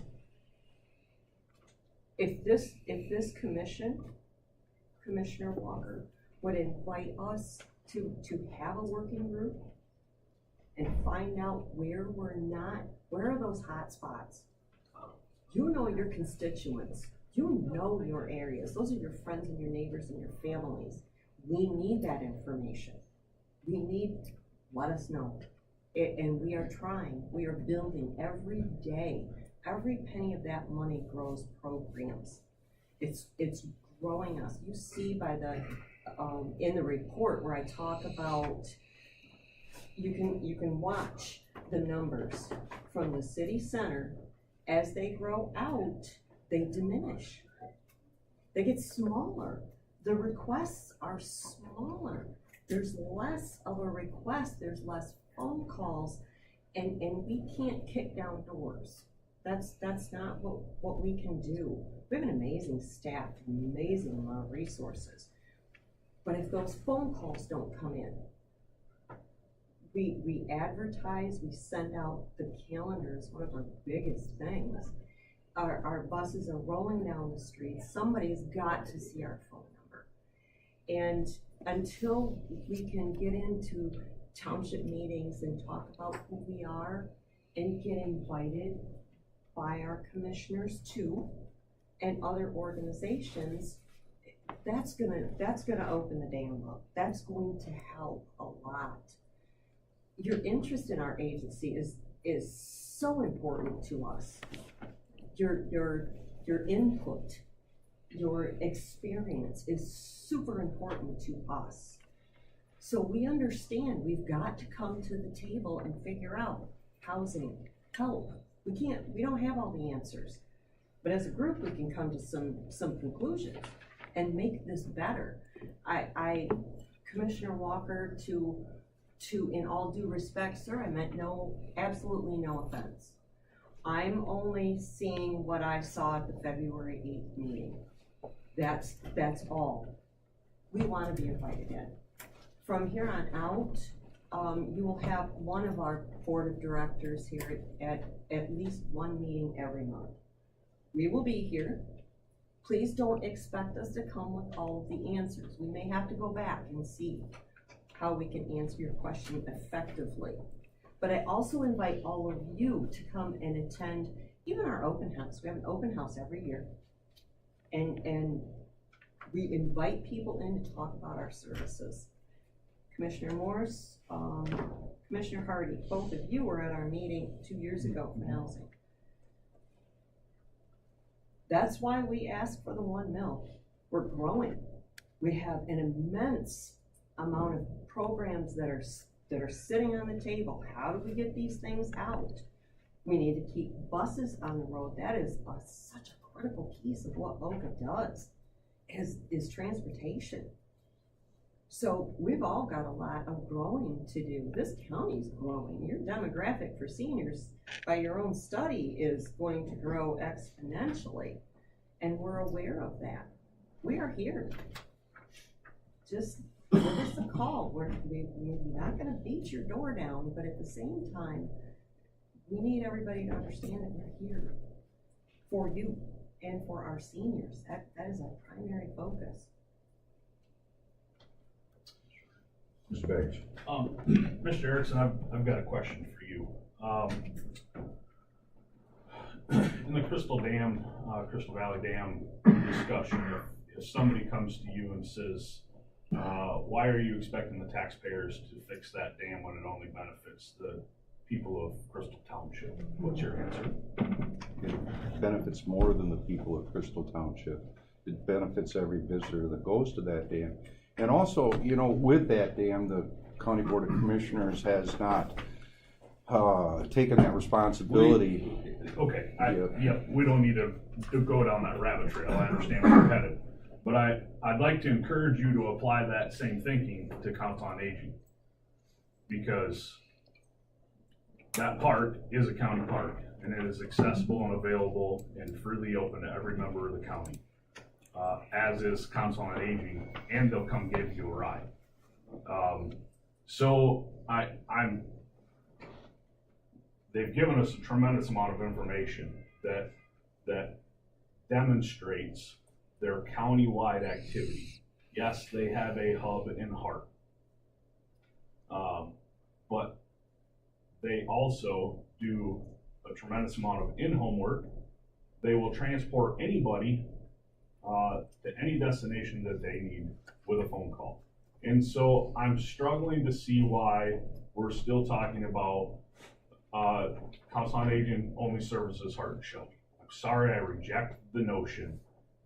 if this commission, Commissioner Walker, would invite us to have a working group and find out where are those hot spots? You know your constituents, you know your areas, those are your friends and your neighbors and your families. We need that information. Let us know. And we are trying, we are building every day. Every penny of that money grows programs. It's growing us. You see by the, in the report where I talk about, you can watch the numbers from the city center. As they grow out, they diminish. They get smaller. The requests are smaller. There's less of a request, there's less phone calls, and we can't kick down doors. That's not what we can do. We have an amazing staff, an amazing amount of resources. But if those phone calls don't come in, we advertise, we send out the calendars, one of our biggest things. Our buses are rolling down the street. Somebody's got to see our phone number. And until we can get into township meetings and talk about who we are and get invited by our commissioners too, and other organizations, that's gonna open the dam up. That's going to help a lot. Your interest in our agency is so important to us. Your input, your experience is super important to us. So we understand we've got to come to the table and figure out housing, help. We don't have all the answers, but as a group, we can come to some conclusions and make this better. Commissioner Walker, to in all due respect, sir, I meant absolutely no offense. I'm only seeing what I saw at the February 8th meeting. That's all. We want to be invited in. From here on out, you will have one of our board of directors here at least one meeting every month. We will be here. Please don't expect us to come with all of the answers. We may have to go back and see how we can answer your question effectively. But I also invite all of you to come and attend even our open house. We have an open house every year. And we invite people in to talk about our services. Commissioner Morse, Commissioner Hardy, both of you were at our meeting 2 years ago for housing. That's why we asked for the 1 mil. We're growing. We have an immense amount of programs that are sitting on the table. How do we get these things out? We need to keep buses on the road. That is such a critical piece of what OCA does, is transportation. So we've all got a lot of growing to do. This county's growing. Your demographic for seniors, by your own study, is going to grow exponentially. And we're aware of that. We are here. Just give us a call. We're not gonna beat your door down, but at the same time, we need everybody to understand that we're here for you and for our seniors. That is our primary focus. Mr. Bates. Mr. Erickson, I've got a question for you. In in the Crystal Valley Dam discussion, if somebody comes to you and says, why are you expecting the taxpayers to fix that dam when it only benefits the people of Crystal Township? What's your answer? It benefits more than the people of Crystal Township. It benefits every visitor that goes to that dam. And also, you know, with that dam, the County Board of Commissioners has not taken that responsibility. Okay, Yeah. we don't need to go down that rabbit trail. I understand where you're headed. But I'd like to encourage you to apply that same thinking to Council on Aging. Because that park is a county park, and it is accessible and available and freely open to every member of the county, as is Council on Aging, and they'll come give you a ride. So they've given us a tremendous amount of information that demonstrates their countywide activity. Yes, they have a hub in Hart, but they also do a tremendous amount of in-home work. They will transport anybody to any destination that they need with a phone call. And so I'm struggling to see why we're still talking about Council on Aging only services Hart and Shelby. I'm sorry, I reject the notion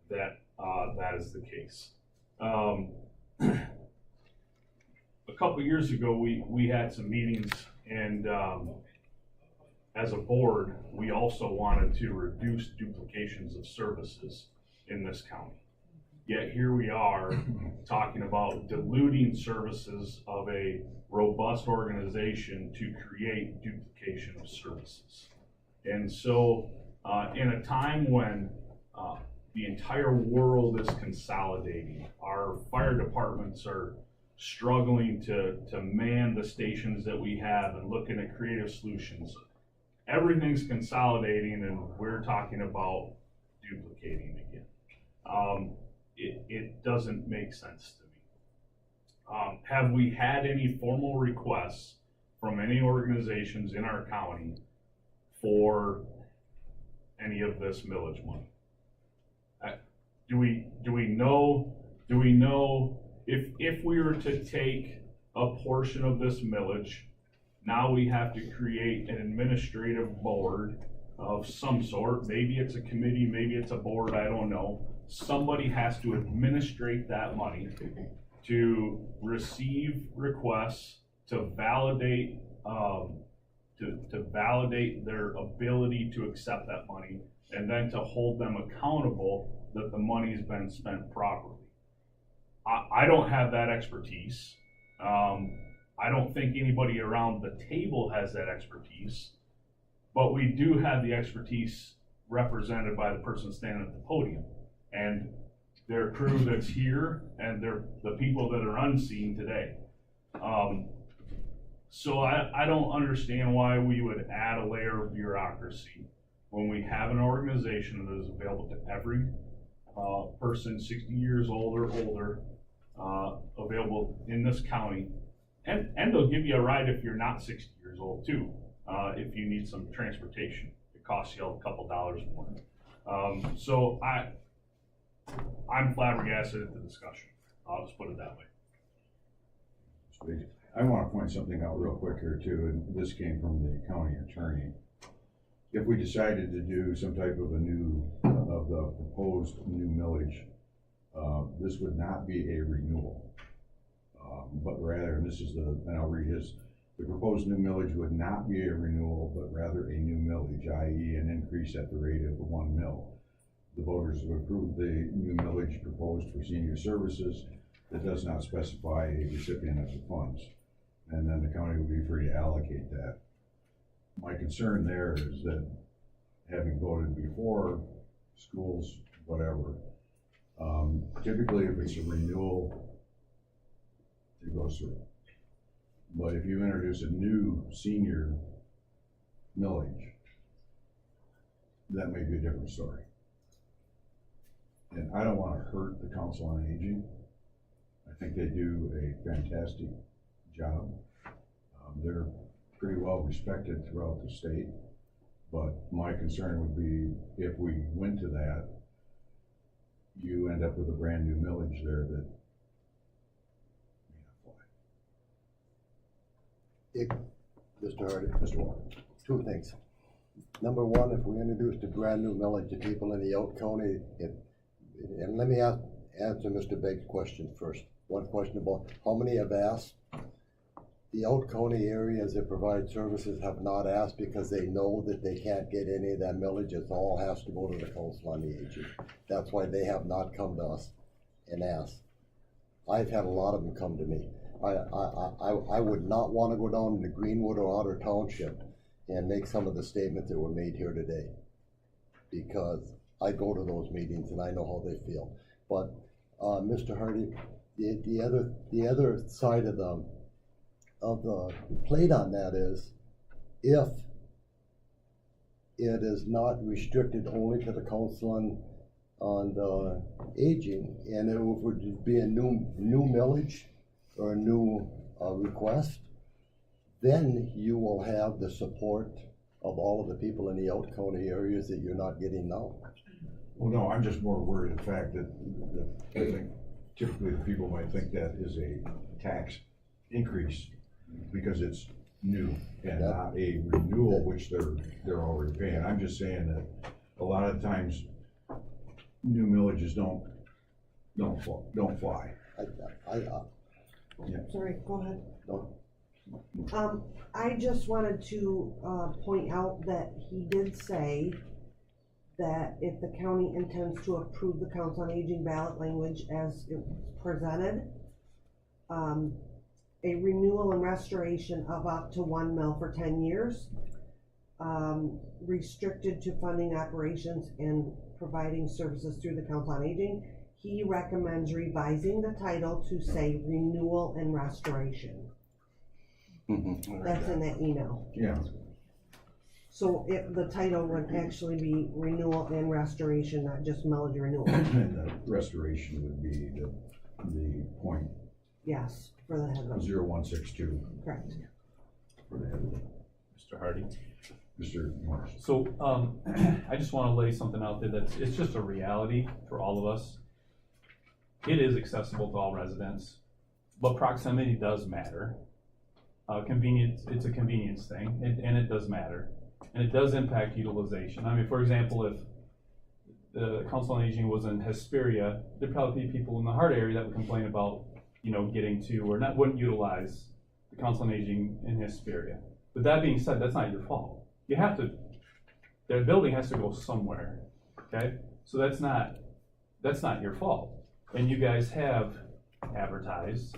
that that is the case. A couple years ago, we had some meetings, and as a board, we also wanted to reduce duplications of services in this county. Yet here we are talking about diluting services of a robust organization to create duplication of services. And so in a time when the entire world is consolidating, our fire departments are struggling to man the stations that we have and looking at creative solutions, everything's consolidating, and we're talking about duplicating again. It doesn't make sense to me. Have we had any formal requests from any organizations in our county for any of this millage money? Do we know if we were to take a portion of this millage, now we have to create an administrative board of some sort? Maybe it's a committee, maybe it's a board, I don't know. Somebody has to administrate that money to receive requests, to validate to validate their ability to accept that money, and then to hold them accountable that the money's been spent properly. I don't have that expertise. I don't think anybody around the table has that expertise, but we do have the expertise represented by the person standing at the podium, and their crew that's here, and the people that are unseen today. So I don't understand why we would add a layer of bureaucracy when we have an organization that is available to every person 60 years old or older, available in this county. And they'll give you a ride if you're not 60 years old too, if you need some transportation. It costs you a couple dollars more. So I'm flabbergasted at the discussion. I'll just put it that way. I want to point something out real quick here too, and this came from the county attorney. If we decided to do some type of the proposed new millage, this would not be a renewal, but rather, and this is and I'll read the proposed new millage would not be a renewal, but rather a new millage, i.e. an increase at the rate of 1 mil. The voters have approved the new millage proposed for senior services that does not specify a recipient of the funds. And then the county will be free to allocate that. My concern there is that, having voted before, schools, whatever, typically if it's a renewal, it goes through. But if you introduce a new senior millage, that may be a different story. And I don't want to hurt the Council on Aging. I think they do a fantastic job. They're pretty well respected throughout the state. But my concern would be if we went to that, you end up with a brand new millage there that may not fly. Mr. Hardy, Mr. Walker. two things. Number one, if we introduced a brand new millage to people in the Yout County, and let me answer Mr. Begg's question first. One question about how many have asked. The Yout County areas that provide services have not asked because they know that they can't get any of that millage. It all has to go to the Council on the Aging. That's why they have not come to us and asked. I've had a lot of them come to me. I would not want to go down to Greenwood or Otter Township and make some of the statements that were made here today, because I go to those meetings and I know how they feel. But Mr. Hardy, the other side of the plate on that is, if it is not restricted only to the Council on the Aging, and it would be a new millage or a new request, then you will have the support of all of the people in the Yout County areas that you're not getting now. Well, no, I'm just more worried the fact that I think typically the people might think that is a tax increase because it's new and not a renewal, which they're already paying. I'm just saying that a lot of times new millages don't fly. Yeah. Sorry, go ahead. No. I just wanted to point out that he did say that if the county intends to approve the Council on Aging ballot language as it was presented, a renewal and restoration of up to 1 mil for 10 years, restricted to funding operations and providing services through the Council on Aging. He recommends revising the title to say renewal and restoration. That's in that email. Yeah. So the title would actually be renewal and restoration, not just millage renewal. And the restoration would be the point Yes, for the headline. 0162 Correct. for the headline. Mr. Hardy. Mr. Morris. So, I just wanna lay something out there it's just a reality for all of us. It is accessible to all residents, but proximity does matter. Convenience, it's a convenience thing, and it does matter. And it does impact utilization. I mean, for example, if the Council on Aging was in Hesperia, there'd probably be people in the Hart area that would complain about, getting to, or wouldn't utilize the Council on Aging in Hesperia. But that being said, that's not your fault. You have to, their building has to go somewhere, okay? So that's not your fault. And you guys have advertised.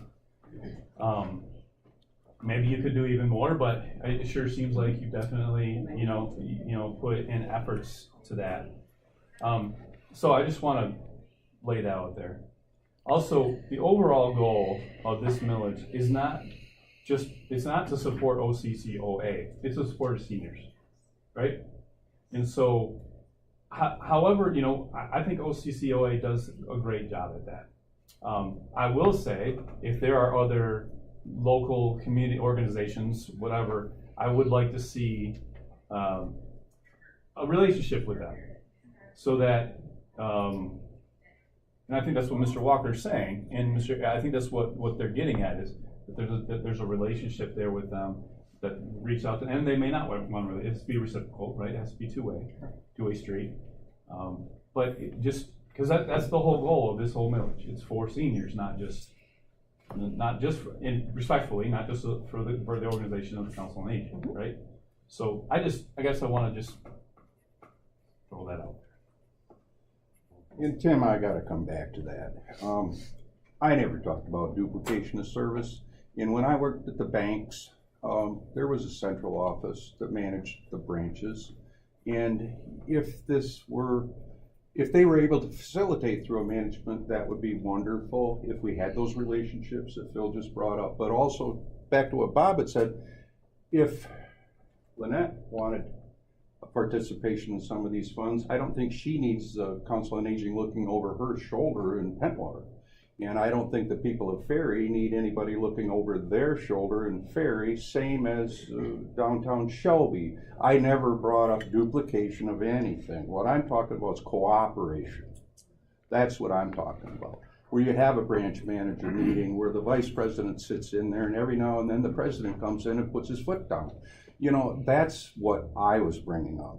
Maybe you could do even more, but it sure seems like you definitely, put in efforts to that. So I just want to lay that out there. Also, the overall goal of this millage is it's not to support OCCOA, it's to support seniors, right? And so, however, I think OCCOA does a great job at that. I will say, if there are other local community organizations, whatever, I would like to see a relationship with them, so that, and I think that's what Mr. Walker's saying, and I think that's what they're getting at, is that there's a relationship there with them that reach out to, and they may not want to, it has to be reciprocal, right? It has to be two-way street. But because that's the whole goal of this whole millage. It's for seniors, not just respectfully, not just for the organization of the Council on Aging, right? So I guess I want to just throw that out there. And Tim, I gotta come back to that. I never talked about duplication of service. And when I worked at the banks, there was a central office that managed the branches. And if they were able to facilitate through a management, that would be wonderful if we had those relationships that Phil just brought up. But also, back to what Bob had said, if Lynette wanted a participation in some of these funds, I don't think she needs the Council on Aging looking over her shoulder in Pentwater. And I don't think the people of Ferry need anybody looking over their shoulder in Ferry, same as downtown Shelby. I never brought up duplication of anything. What I'm talking about is cooperation. That's what I'm talking about. Where you have a branch manager meeting where the vice president sits in there and every now and then the president comes in and puts his foot down. You know, that's what I was bringing up.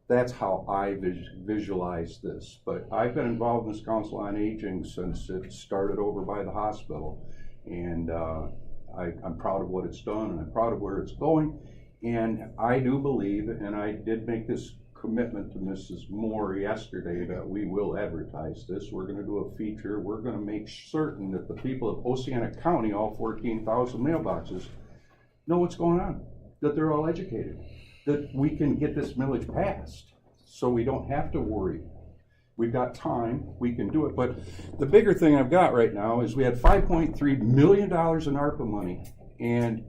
That's how I visualize this. But I've been involved in this Council on Aging since it started over by the hospital. And I'm proud of what it's done and I'm proud of where it's going. And I do believe, and I did make this commitment to Mrs. Moore yesterday, that we will advertise this. We're gonna do a feature. We're gonna make certain that the people of Oceana County, all 14,000 mailboxes, know what's going on, that they're all educated, that we can get this millage passed so we don't have to worry. We've got time, we can do it. But the bigger thing I've got right now is we had $5.3 million in ARPA money, and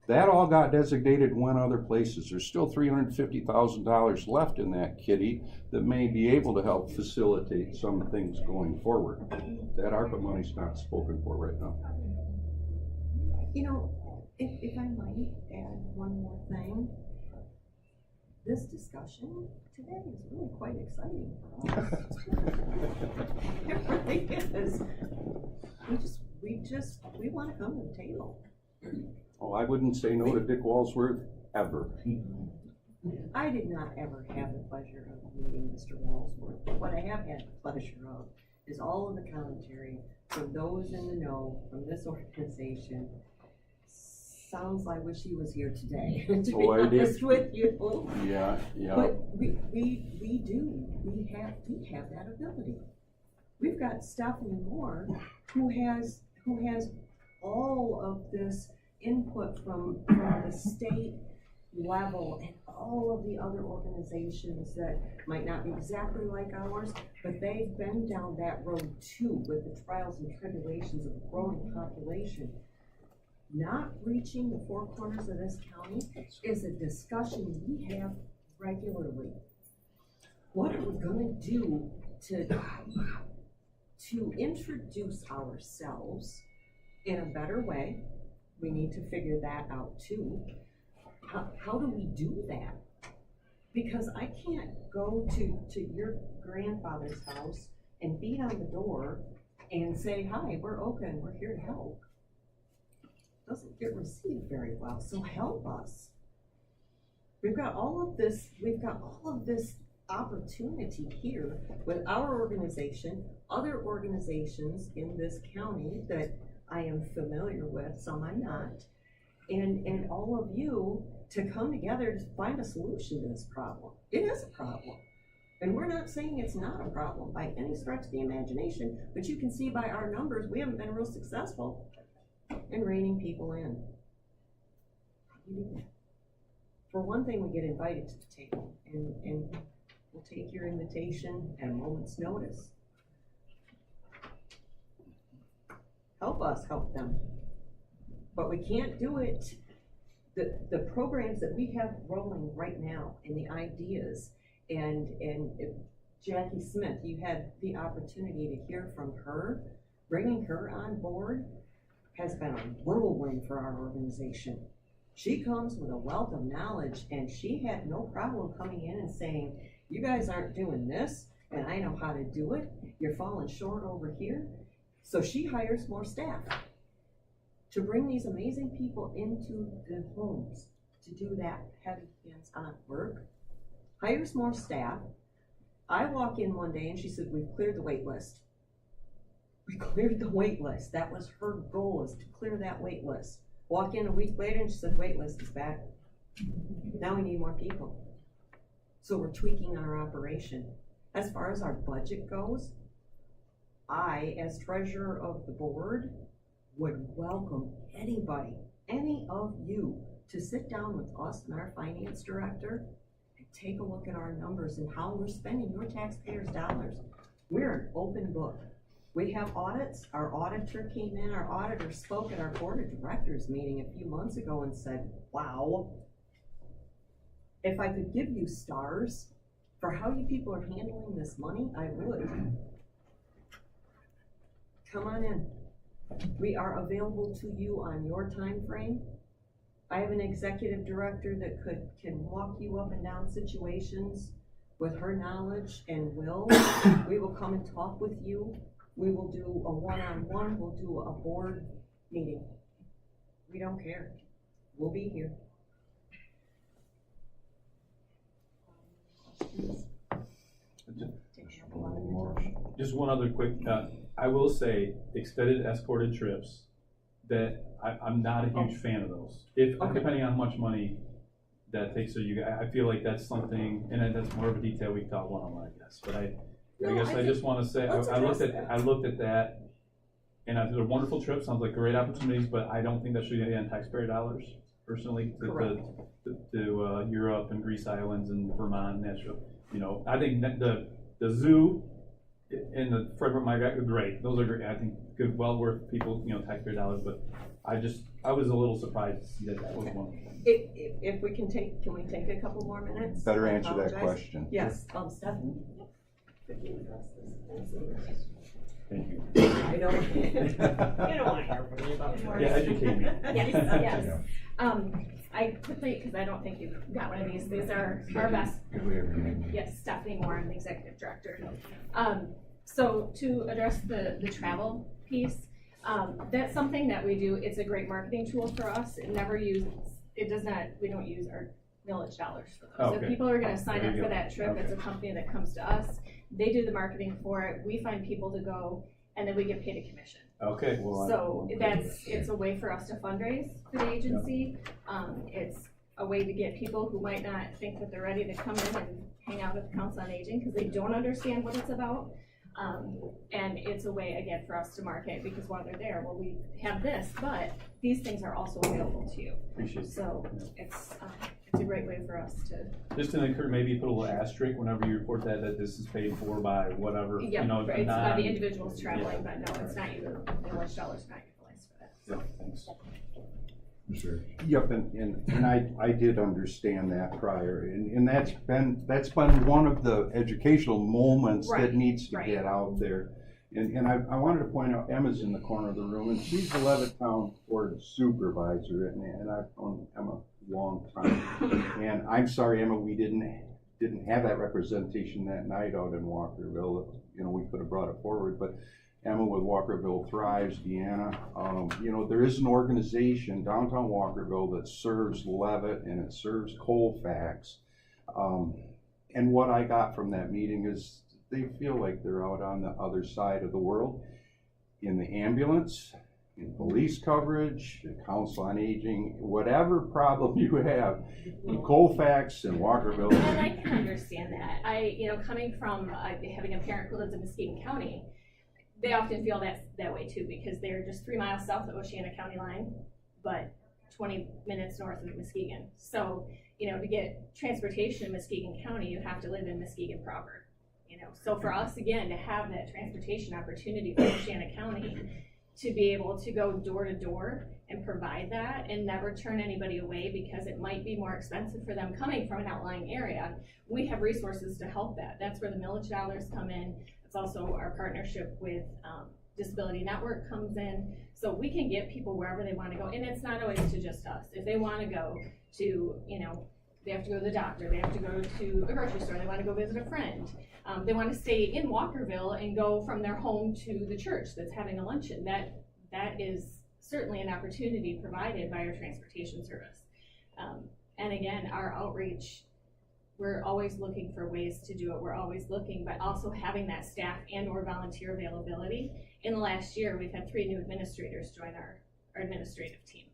that all got designated and went other places. There's still $350,000 left in that kitty that may be able to help facilitate some things going forward. That ARPA money's not spoken for right now. You know, if I might add one more thing, this discussion today is really quite exciting for us. It really is. We want to come to the table. Oh, I wouldn't say no to Dick Walsworth ever. I did not ever have the pleasure of meeting Mr. Walsworth, but what I have had the pleasure of is all of the commentary from those in the know from this organization. Sounds like I wish he was here today, to be honest with you. Yeah. But we have that ability. We've got Stephanie Moore, who has all of this input from the state level and all of the other organizations that might not be exactly like ours, but they've been down that road too with the trials and tribulations of a growing population. Not reaching the four corners of this county is a discussion we have regularly. What are we gonna do to introduce ourselves in a better way? We need to figure that out too. How do we do that? Because I can't go to your grandfather's house and beat on the door and say, hi, we're open, we're here to help. Doesn't get received very well, so help us. We've got all of this opportunity here with our organization, other organizations in this county that I am familiar with, some I'm not, and all of you to come together to find a solution to this problem. It is a problem. And we're not saying it's not a problem by any stretch of the imagination, but you can see by our numbers, we haven't been real successful in reining people in. How do you do that? For one thing, we get invited to the table, and we'll take your invitation at a moment's notice. Help us help them. But we can't do it. The programs that we have rolling right now and the ideas, and Jackie Smith, you had the opportunity to hear from her. Bringing her on board has been a whirlwind for our organization. She comes with a wealth of knowledge, and she had no problem coming in and saying, you guys aren't doing this, and I know how to do it. You're falling short over here. So she hires more staff to bring these amazing people into the homes to do that heavy hands-on work. Hires more staff. I walk in one day and she said, we've cleared the wait list. We cleared the wait list. That was her goal, is to clear that wait list. Walk in a week later and she said, wait list is back. Now we need more people. So we're tweaking our operation. As far as our budget goes, I, as treasurer of the board, would welcome anybody, any of you, to sit down with us and our finance director and take a look at our numbers and how we're spending your taxpayers' dollars. We're an open book. We have audits. Our auditor came in, our auditor spoke at our board of directors meeting a few months ago and said, wow, if I could give you stars for how you people are handling this money, I would. come on in. We are available to you on your time frame. I have an executive director that can walk you up and down situations with her knowledge and will. We will come and talk with you. We will do a one-on-one, we'll do a board meeting. We don't care. We'll be here. Just one other quick, I will say, extended escorted trips, that I'm not a huge fan of those. Okay. Depending on how much money that takes, so I feel like that's something, and that's more of a detail we can talk one-on-one, I guess, but I just wanna say, I looked at that, and it's a wonderful trip, sounds like great opportunities, but I don't think that should be on taxpayer dollars, personally, to Europe and Greece Islands and Vermont, Nashville. You know, I think that the zoo and the Frederick Margaret are great. Those are great. I think good, well worth people, taxpayer dollars. But I was a little surprised to see that was one of them. If we can we take a couple more minutes? Better I answer that apologize. question. Yes, Stephanie? Thank you. I don't. You don't want to hear from me about Yeah, educate me. Yes. I quickly, because I don't think you got one of these. These are our best. Could we have your name? Yes, Stephanie Moore, I'm the executive director. So to address the travel piece, that's something that we do. It's a great marketing tool for us. We don't use our millage dollars for those. Okay. If people are gonna sign There up you for go. that trip, it's a company that comes to us. They do the marketing for it. We find people to go, and then we get paid a commission. Okay. Well, So it's a way for us to fundraise for the agency. It's a way to get people who might not think that they're ready to come in and hang out with the Council on Aging because they don't understand what it's about. And it's a way, again, for us to market, because while they're there, well, we have this, but these things are also available to you. appreciate it. So it's a great way for us to. Just to encourage, maybe put a little asterisk whenever you report that this is paid for by whatever, Yeah, right, it's not, the individuals traveling, but no, it's not you, the millage dollars not utilized for that. yeah, thanks. Mr. Yep, and I did understand that prior, and that's been one of the educational moments Right, that needs to right. get out there. And I wanted to point out, Emma's in the corner of the room, and she's the Levittown Board Supervisor, and I've known Emma a long time. And I'm sorry, Emma, we didn't have that representation that night out in Walkerville. We could have brought it forward, but Emma with Walkerville Thrives, Deanna, there is an organization, Downtown Walkerville, that serves Levitt and it serves Colfax. And what I got from that meeting is they feel like they're out on the other side of the world in the ambulance, in police coverage, the Council on Aging, whatever problem you have, in Colfax and Walkerville. And I can understand that. Coming from having a parent who lives in Muskegon County, they often feel that way too, because they're just 3 miles south of the Oceana County line, but 20 minutes north of Muskegon. So, to get transportation in Muskegon County, you have to live in Muskegon proper. So for us, again, to have that transportation opportunity for Oceana County, to be able to go door to door and provide that and never turn anybody away because it might be more expensive for them coming from an outlying area, we have resources to help that. That's where the millage dollars come in. It's also our partnership with Disability Network comes in. So we can get people wherever they want to go. And it's not always to just us. If they want to go to, they have to go to the doctor, they have to go to a grocery store, they want to go visit a friend. They want to stay in Walkerville and go from their home to the church that's having a luncheon. That is certainly an opportunity provided by our transportation service. And again, our outreach, we're always looking for ways to do it. We're always looking, but also having that staff and or volunteer availability. In the last year, we've had 3 new administrators join our administrative team.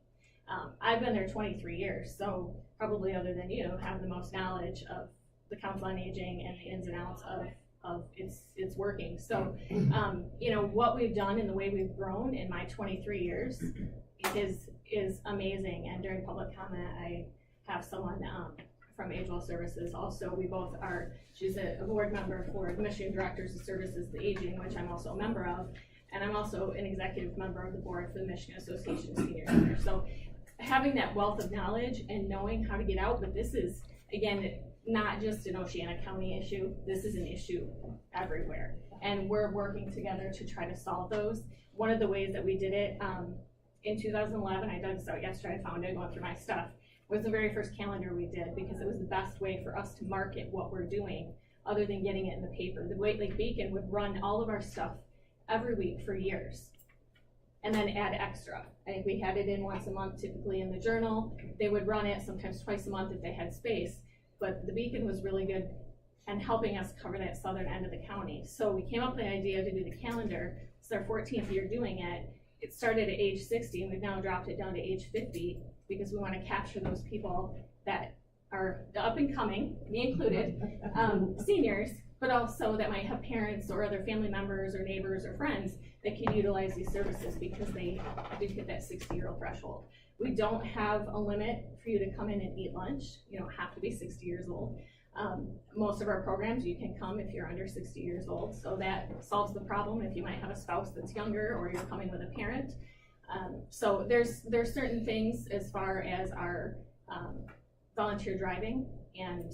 I've been there 23 years, so probably other than you, have the most knowledge of the Council on Aging and the ins and outs of its working. So, what we've done and the way we've grown in my 23 years is amazing. And during public comment, I have someone from Age Well Services also. She's a board member for the Michigan Directors of Services the Aging, which I'm also a member of. And I'm also an executive member of the board for the Michigan Association of Senior Centers. So having that wealth of knowledge and knowing how to get out, but this is, again, not just an Oceana County issue, this is an issue everywhere. And we're working together to try to solve those. One of the ways that we did it, in 2011, I dug this out yesterday, I found it going through my stuff, was the very first calendar we did, because it was the best way for us to market what we're doing, other than getting it in the paper. The Great Lake Beacon would run all of our stuff every week for years, and then add extra. I think we had it in once a month, typically in the Journal. They would run it sometimes twice a month if they had space, but the Beacon was really good and helping us cover that southern end of the county. So we came up with the idea to do the calendar. It's our 14th year doing it. It started at age 60, and we've now dropped it down to age 50, because we want to capture those people that are the up and coming, me included, seniors, but also that might have parents or other family members or neighbors or friends that can utilize these services because they do hit that 60-year-old threshold. We don't have a limit for you to come in and eat lunch. You don't have to be 60 years old. Most of our programs, you can come if you're under 60 years old, so that solves the problem if you might have a spouse that's younger or you're coming with a parent. So there's certain things as far as our volunteer driving and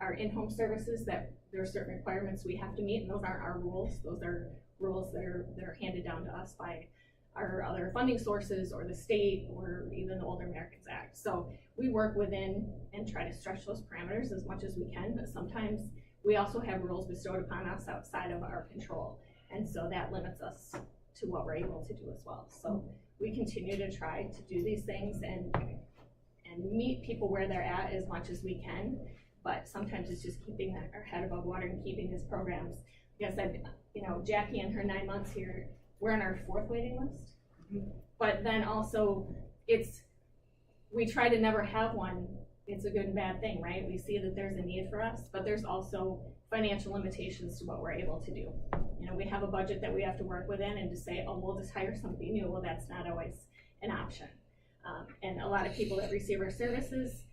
our in-home services that there are certain requirements we have to meet, and those aren't our rules. Those are rules that are handed down to us by our other funding sources or the state or even the Older Americans Act. So we work within and try to stretch those parameters as much as we can, but sometimes we also have rules bestowed upon us outside of our control. And so that limits us to what we're able to do as well. So we continue to try to do these things and meet people where they're at as much as we can, but sometimes it's just keeping our head above water and keeping these programs. Like I said, you know, Jackie and her 9 months here, we're on our 4th waiting list. But then also we try to never have one. It's a good and bad thing, right? We see that there's a need for us, but there's also financial limitations to what we're able to do. You know, we have a budget that we have to work within, and to say, oh, we'll just hire somebody new, well, that's not always an option. And a lot of people that receive our services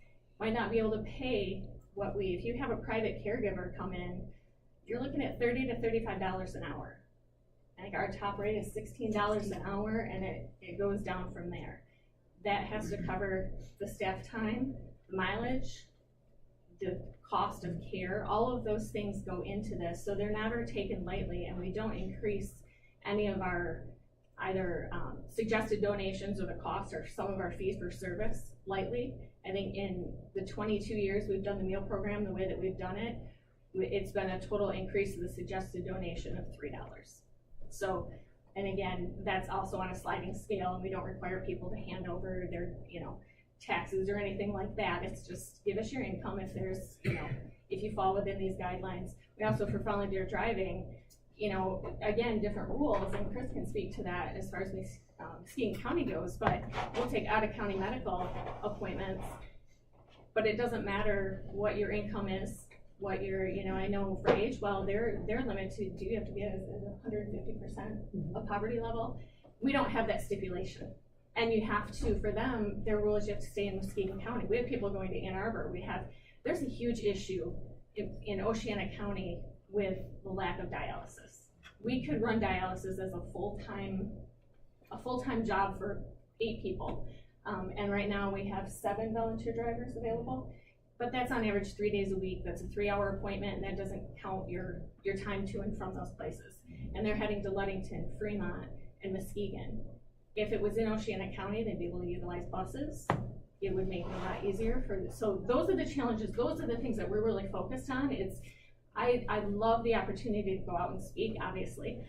might not be able to pay if you have a private caregiver come in, you're looking at $30 to $35 an hour. I think our top rate is $16 an hour, and it goes down from there. That has to cover the staff time, the mileage, the cost of care. All of those things go into this, so they're never taken lightly, and we don't increase any of our either suggested donations or the cost or some of our fees for service lightly. I think in the 22 years we've done the meal program the way that we've done it, it's been a total increase of the suggested donation of $3. So, and again, that's also on a sliding scale, and we don't require people to hand over their, taxes or anything like that. It's just give us your income if there's, if you fall within these guidelines. We also, for volunteer driving, again, different rules, and Chris can speak to that as far as Muskegon County goes, but we'll take out-of-county medical appointments, but it doesn't matter what your income is, what your, I know for age, well, they're limited. Do you have to be at 150% of poverty level? We don't have that stipulation. And you have to, for them, their rule is you have to stay in Muskegon County. We have people going to Ann Arbor. There's a huge issue in Oceana County with the lack of dialysis. We could run dialysis as a full-time job for 8 people. And right now we have 7 volunteer drivers available, but that's on average 3 days a week. That's a 3-hour appointment, and that doesn't count your time to and from those places. And they're heading to Ludington, Fremont, and Muskegon. If it was in Oceana County, they'd be able to utilize buses. It would make it a lot easier so those are the challenges. Those are the things that we're really focused on. I love the opportunity to go out and speak, obviously,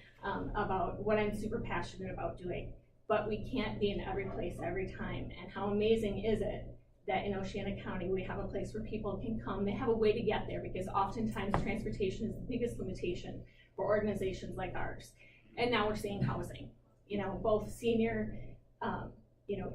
about what I'm super passionate about doing, but we can't be in every place every time. And how amazing is it that in Oceana County, we have a place where people can come, they have a way to get there, because oftentimes transportation is the biggest limitation for organizations like ours. And now we're seeing housing, both senior,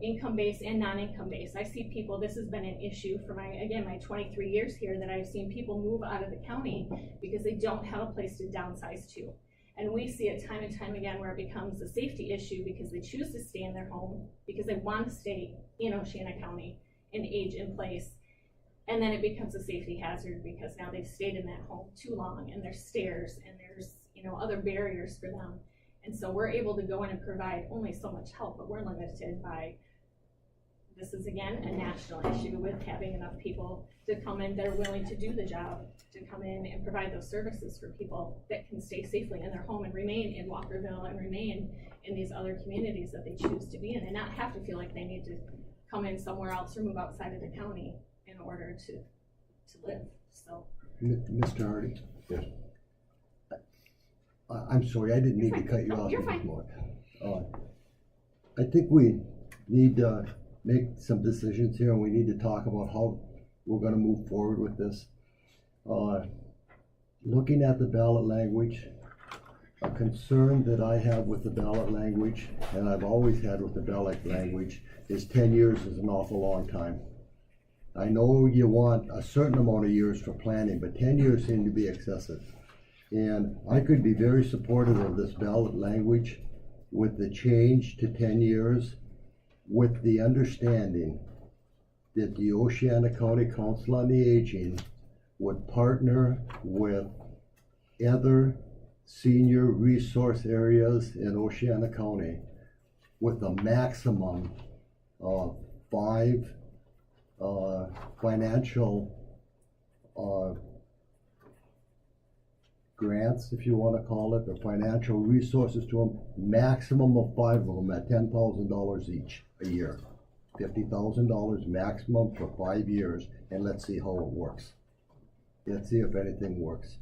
income-based and non-income-based. I see people, this has been an issue for my 23 years here, that I've seen people move out of the county because they don't have a place to downsize to. And we see it time and time again where it becomes a safety issue because they choose to stay in their home because they want to stay in Oceana County and age in place. And then it becomes a safety hazard because now they've stayed in that home too long, and there's stairs and there's, other barriers for them. And so we're able to go in and provide only so much help, but we're limited by This is again a national issue with having enough people to come in that are willing to do the job, to come in and provide those services for people that can stay safely in their home and remain in Walkerville and remain in these other communities that they choose to be in, and not have to feel like they need to come in somewhere else or move outside of the county in order to live, so. Mr. Hardy? Yes. I'm sorry, I didn't mean to You're cut fine. you No, off. you're Mrs. fine. Moore. I think we need to make some decisions here, and we need to talk about how we're gonna move forward with this. Looking at the ballot language, a concern that I have with the ballot language, and I've always had with the ballot language, is 10 years is an awful long time. I know you want a certain amount of years for planning, but 10 years seem to be excessive. And I could be very supportive of this ballot language with the change to 10 years, with the understanding that the Oceana County Council on the Aging would partner with other senior resource areas in Oceana County with a maximum of 5 financial grants, if you want to call it, or financial resources to them, maximum of 5 of them at $10,000 each a year. $50,000 maximum for 5 years, and let's see how it works. Let's see if anything works.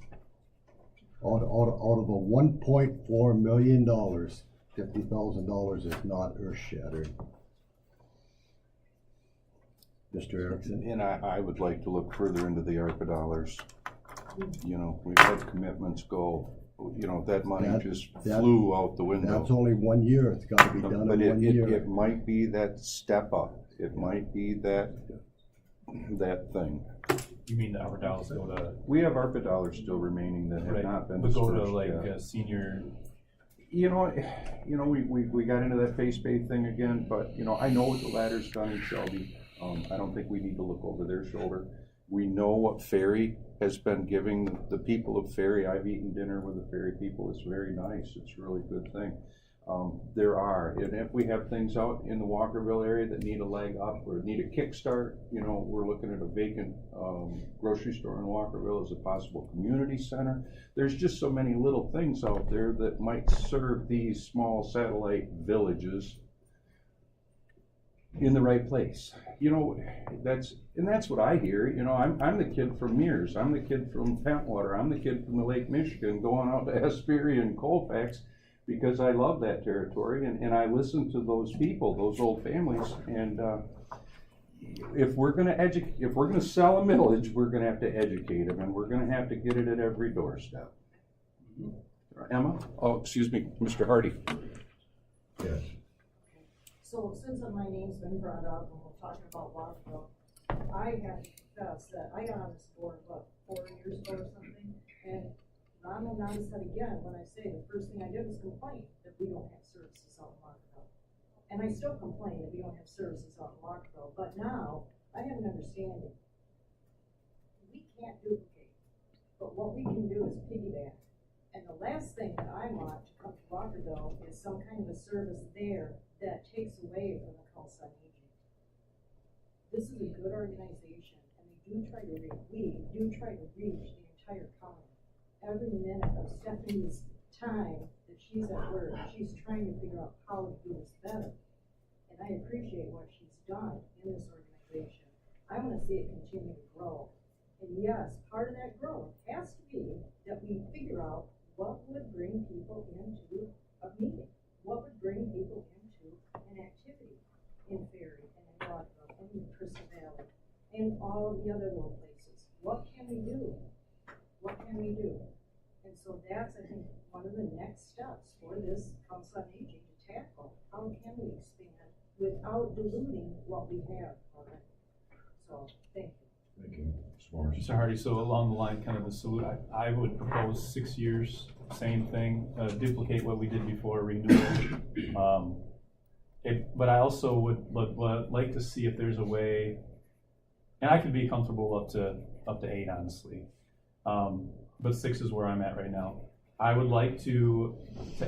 Out of a $1.4 million, $50,000 is not earth-shattering. Mr. Erickson? And I would like to look further into the ARPA dollars. You know, we've had commitments go, you know, that money just flew out the window. That's only 1 year, it's gotta be done in 1 year. It might be that step up, it might be that thing. You mean the ARPA dollars go to? We have ARPA dollars still remaining that have Right, not been but go to dispersed like yet. senior, You know, we got into that face pay thing again, but, you know, I know what the ladder's done in Shelby. I don't think we need to look over their shoulder. We know what Ferry has been giving the people of Ferry. I've eaten dinner with the Ferry people. It's very nice. It's a really good thing. And if we have things out in the Walkerville area that need a leg up or need a kickstart, you know, we're looking at a vacant grocery store in Walkerville as a possible community center. There's just so many little things out there that might serve these small satellite villages in the right place. You know, that's what I hear. You know, I'm the kid from Mears. I'm the kid from Pentwater. I'm the kid from the Lake Michigan going out to Hesperia and Colfax because I love that territory and I listen to those people, those old families. And if we're gonna sell a millage, we're gonna have to educate them, and we're gonna have to get it at every doorstep. Emma? Oh, excuse me, Mr. Hardy. Yes. So since my name's been brought up and we're talking about Walkerville, I have to confess that I got on this board, 4 years ago or something, and Ron will notice that again when I say the first thing I did was complain that we don't have services out in Walkerville. And I still complain that we don't have services out in Walkerville, but now I have an understanding. We can't duplicate, but what we can do is piggyback. And the last thing that I want to come to Walkerville is some kind of a service there that takes away from the Council on Aging. This is a good organization, and we do try to reach the entire county. Every minute of Stephanie's time that she's at work, she's trying to figure out how to do this better. And I appreciate what she's done in this organization. I want to see it continue to grow. And yes, part of that growth has to be that we figure out what would bring people into a meeting, what would bring people into an activity in Ferry and in Walkerville and in Crystal Valley and all of the other little places. What can we do? What can we do? And so that's, I think, one of the next steps for this Council on Aging to tackle. How can we expand without diluting what we have already? So, thank you. Thank you, Ms. Morris. Mr. Hardy, so along the line, kind of the salute, I would propose 6 years, same thing, duplicate what we did before, renewal. But I also would like to see if there's a way, and I could be comfortable up to 8, honestly. But 6 is where I'm at right now. I would like to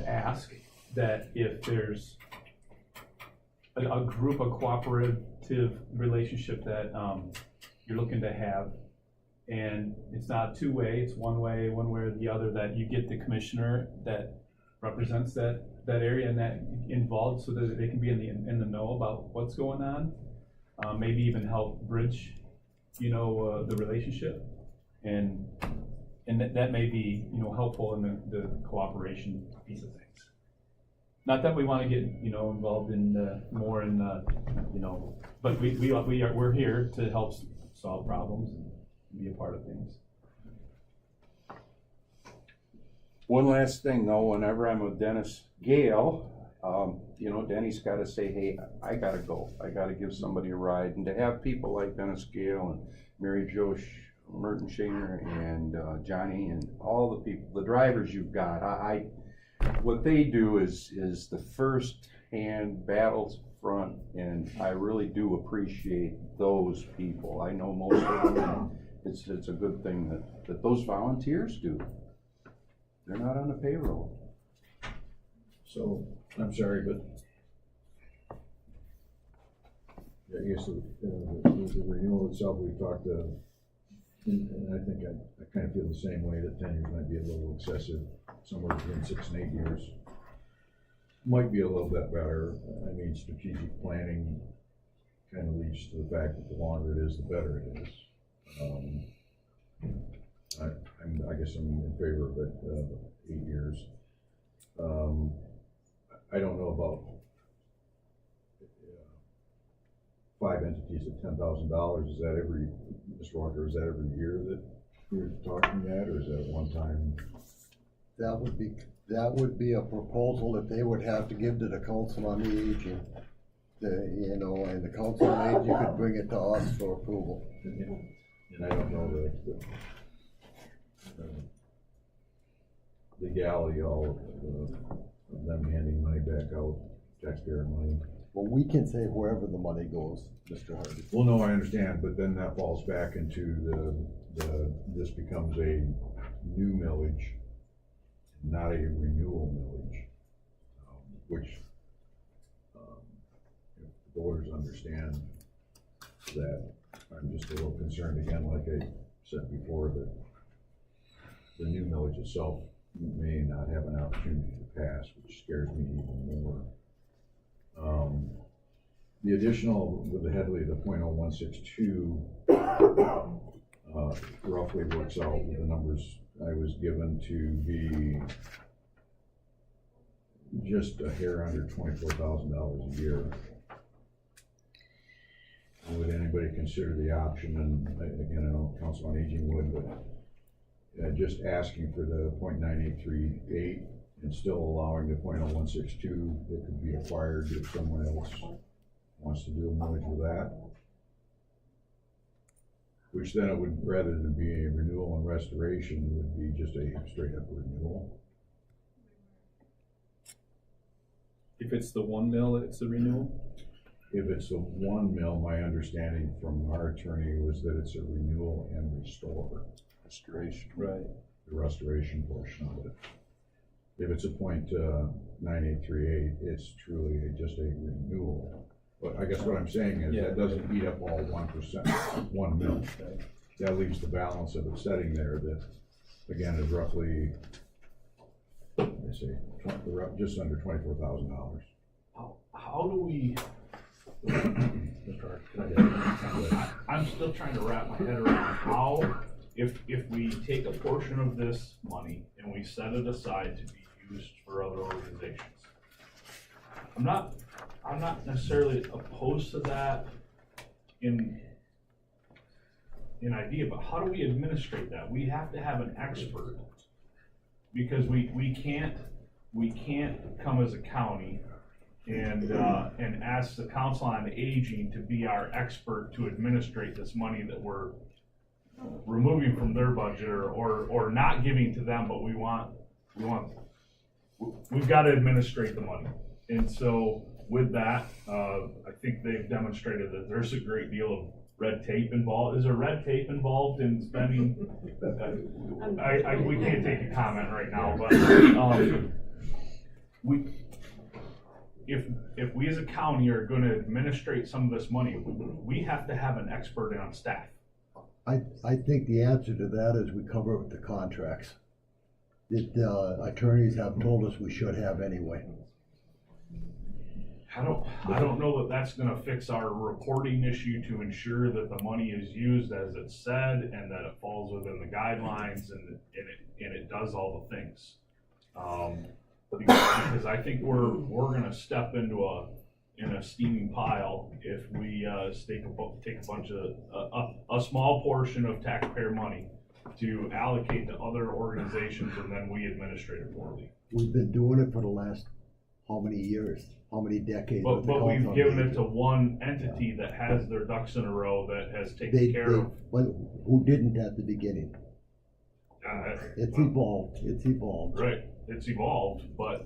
ask that if there's a group of cooperative collaborative relationship that, you're looking to have. And it's not two-way, it's one way or the other, that you get the commissioner that represents that area and that involved, so that they can be in the know about what's going on. Maybe even help bridge, the relationship. And that may be, helpful in the cooperation piece of things. Not that we want to get, involved in more in, but we're here to help solve problems and be a part of things. One last thing though, whenever I'm with Dennis Gale, Denny's gotta say, hey, I gotta go. I gotta give somebody a ride. And to have people like Dennis Gale and Mary Jo Merton Shaner and Johnny and all the people, the drivers you've got, what they do is the first hand battles front, and I really do appreciate those people. I know most of them, and it's a good thing that those volunteers do. They're not on the payroll. So, I'm sorry, but I guess the renewal itself, we talked, and I think I kind of feel the same way, that 10 years might be a little excessive, somewhere between 6 and 8 years. Might be a little bit better. I mean, strategic planning kind of leads to the fact that the longer it is, the better it is. I guess I'm in favor of it, 8 years. I don't know about 5 entities at $10,000. Is that every, Mr. Walker, is that every year that you're talking at, or is that one time? That would be a proposal that they would have to give to the Council on Aging. And the Council on Aging could bring it to us for approval. And I don't know the legality of them handing money back out, taxpayer money. Well, we can say wherever the money goes, Mr. Hardy. Well, no, I understand, but then that falls back into this becomes a new millage, not a renewal millage, which if the voters understand that, I'm just a little concerned again, like I said before, that the new millage itself may not have an opportunity to pass, which scares me even more. The additional with the Headley, the .0162, roughly works out with the numbers I was given to be just a hair under $24,000 a year. Would anybody consider the option, and again, I know Council on Aging would, but just asking for the .9838 and still allowing the .0162 that could be acquired if someone else wants to do a millage with that? Which then it would, rather than be a renewal and restoration, it would be just a straight up renewal. If it's the 1 mil, it's a renewal? If it's a 1 mil, my understanding from our attorney was that it's a renewal and restore. Restoration. Right. The restoration portion of it. If it's a .9838, it's truly just a renewal. But I guess what I'm saying is that doesn't eat up all 1%, 1 mil. That leaves the balance of it sitting there that, again, is roughly, let's say, just under $24,000. How do we, I'm still trying to wrap my head around how, if we take a portion of this money and we set it aside to be used for other organizations. I'm not necessarily opposed to that in idea, but how do we administrate that? We have to have an expert, because we can't come as a county and ask the Council on Aging to be our expert to administrate this money that we're removing from their budget or not giving to them, but we've got to administrate the money. And so with that, I think they've demonstrated that there's a great deal of red tape involved. Is there red tape involved in spending? We can't take a comment right now, but if we as a county are gonna administrate some of this money, we have to have an expert on staff. I think the answer to that is we cover it with the contracts that attorneys have told us we should have anyway. I don't know that that's gonna fix our reporting issue to ensure that the money is used as it's said and that it falls within the guidelines and it does all the things. Because I think we're gonna step into a steaming pile if we take a bunch of a small portion of taxpayer money to allocate to other organizations and then we administrate it poorly. We've been doing it for the last, how many years, how many decades? with the But we've Council on given it Aging. to one entity that has their ducks in a row, that has taken care of. Who didn't at the beginning? It's well, evolved. Right, it's evolved, but,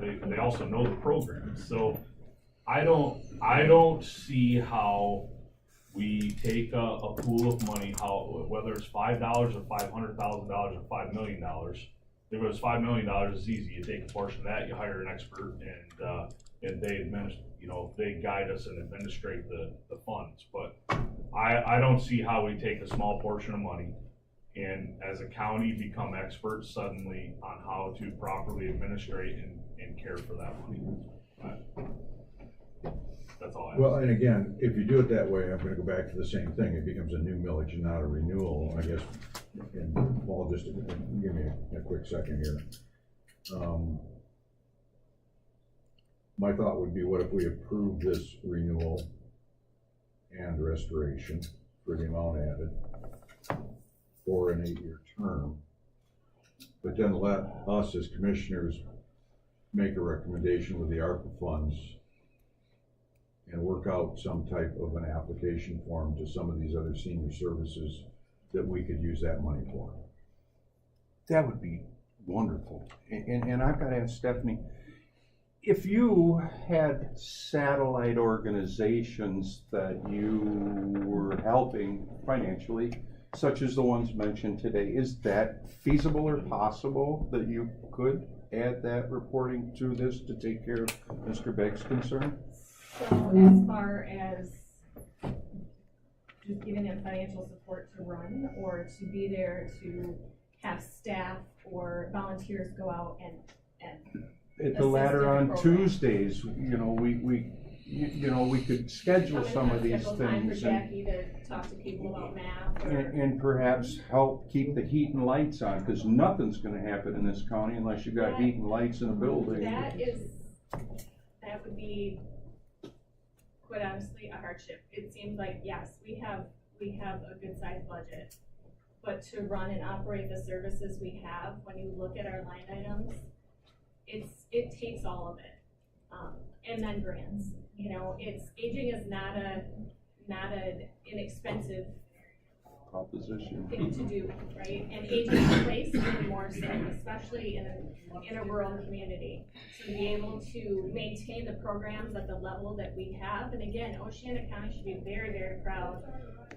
they also know the program, so I don't see how we take a pool of money, whether it's $5 or $500,000 or $5 million. If it was $5 million, it's easy, you take a portion of that, you hire an expert, and they administer, they guide us and administrate the funds, but I don't see how we take a small portion of money and as a county become experts suddenly on how to properly administrate and care for that money. That's all I have. Well, and again, if you do it that way, I'm gonna go back to the same thing, it becomes a new millage and not a renewal, I guess. And Paul, just give me a quick second here. My thought would be, what if we approve this renewal and restoration for the amount added for an 8-year term, but then let us as commissioners make a recommendation with the ARPA funds and work out some type of an application form to some of these other senior services that we could use that money for. That would be wonderful. And I've got to ask Stephanie, if you had satellite organizations that you were helping financially, such as the ones mentioned today, is that feasible or possible that you could add that reporting to this to take care of Mr. Begg's concern? So as far as just giving them financial support to run, or to be there to have staff or volunteers go out and At the latter on assist in the program. Tuesdays, we could schedule some of these schedule time for things Jackie to talk to people about math or. and perhaps help keep the heat and lights on, because nothing's gonna happen in this county unless you got heat and lights in a building. That would be, quite honestly, a hardship. It seems like, yes, we have a good sized budget, but to run and operate the services we have, when you look at our line items, it takes all of it. And then grants, aging is not an inexpensive Proposition. thing to do, right? And aging in place even more so, especially in a rural community. So to be able to maintain the programs at the level that we have, and again, Oceana County should be very, very proud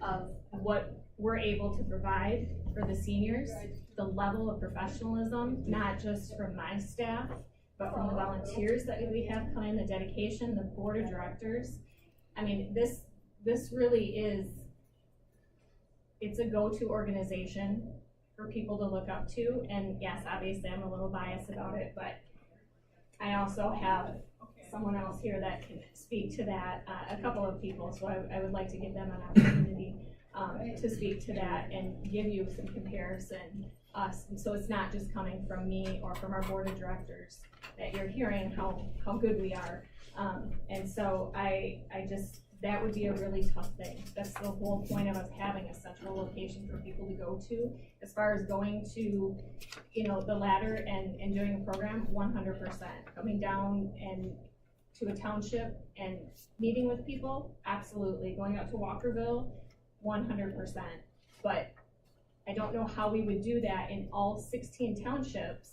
of what we're able to provide for the seniors, the level of professionalism, not just from my staff, but from the volunteers that we have coming, the dedication, the board of directors. I mean, this really is, it's a go-to organization for people to look up to. And yes, obviously I'm a little biased about it, but I also have someone else here that can speak to that, a couple of people, so I would like to give them an opportunity to speak to that and give you some comparison. And so it's not just coming from me or from our board of directors, that you're hearing how good we are. And so that would be a really tough thing. That's the whole point of us having a central location for people to go to. As far as going to, the ladder and doing a program, 100%. Coming down and to a township and meeting with people, absolutely. Going out to Walkerville, 100%. But I don't know how we would do that in all 16 townships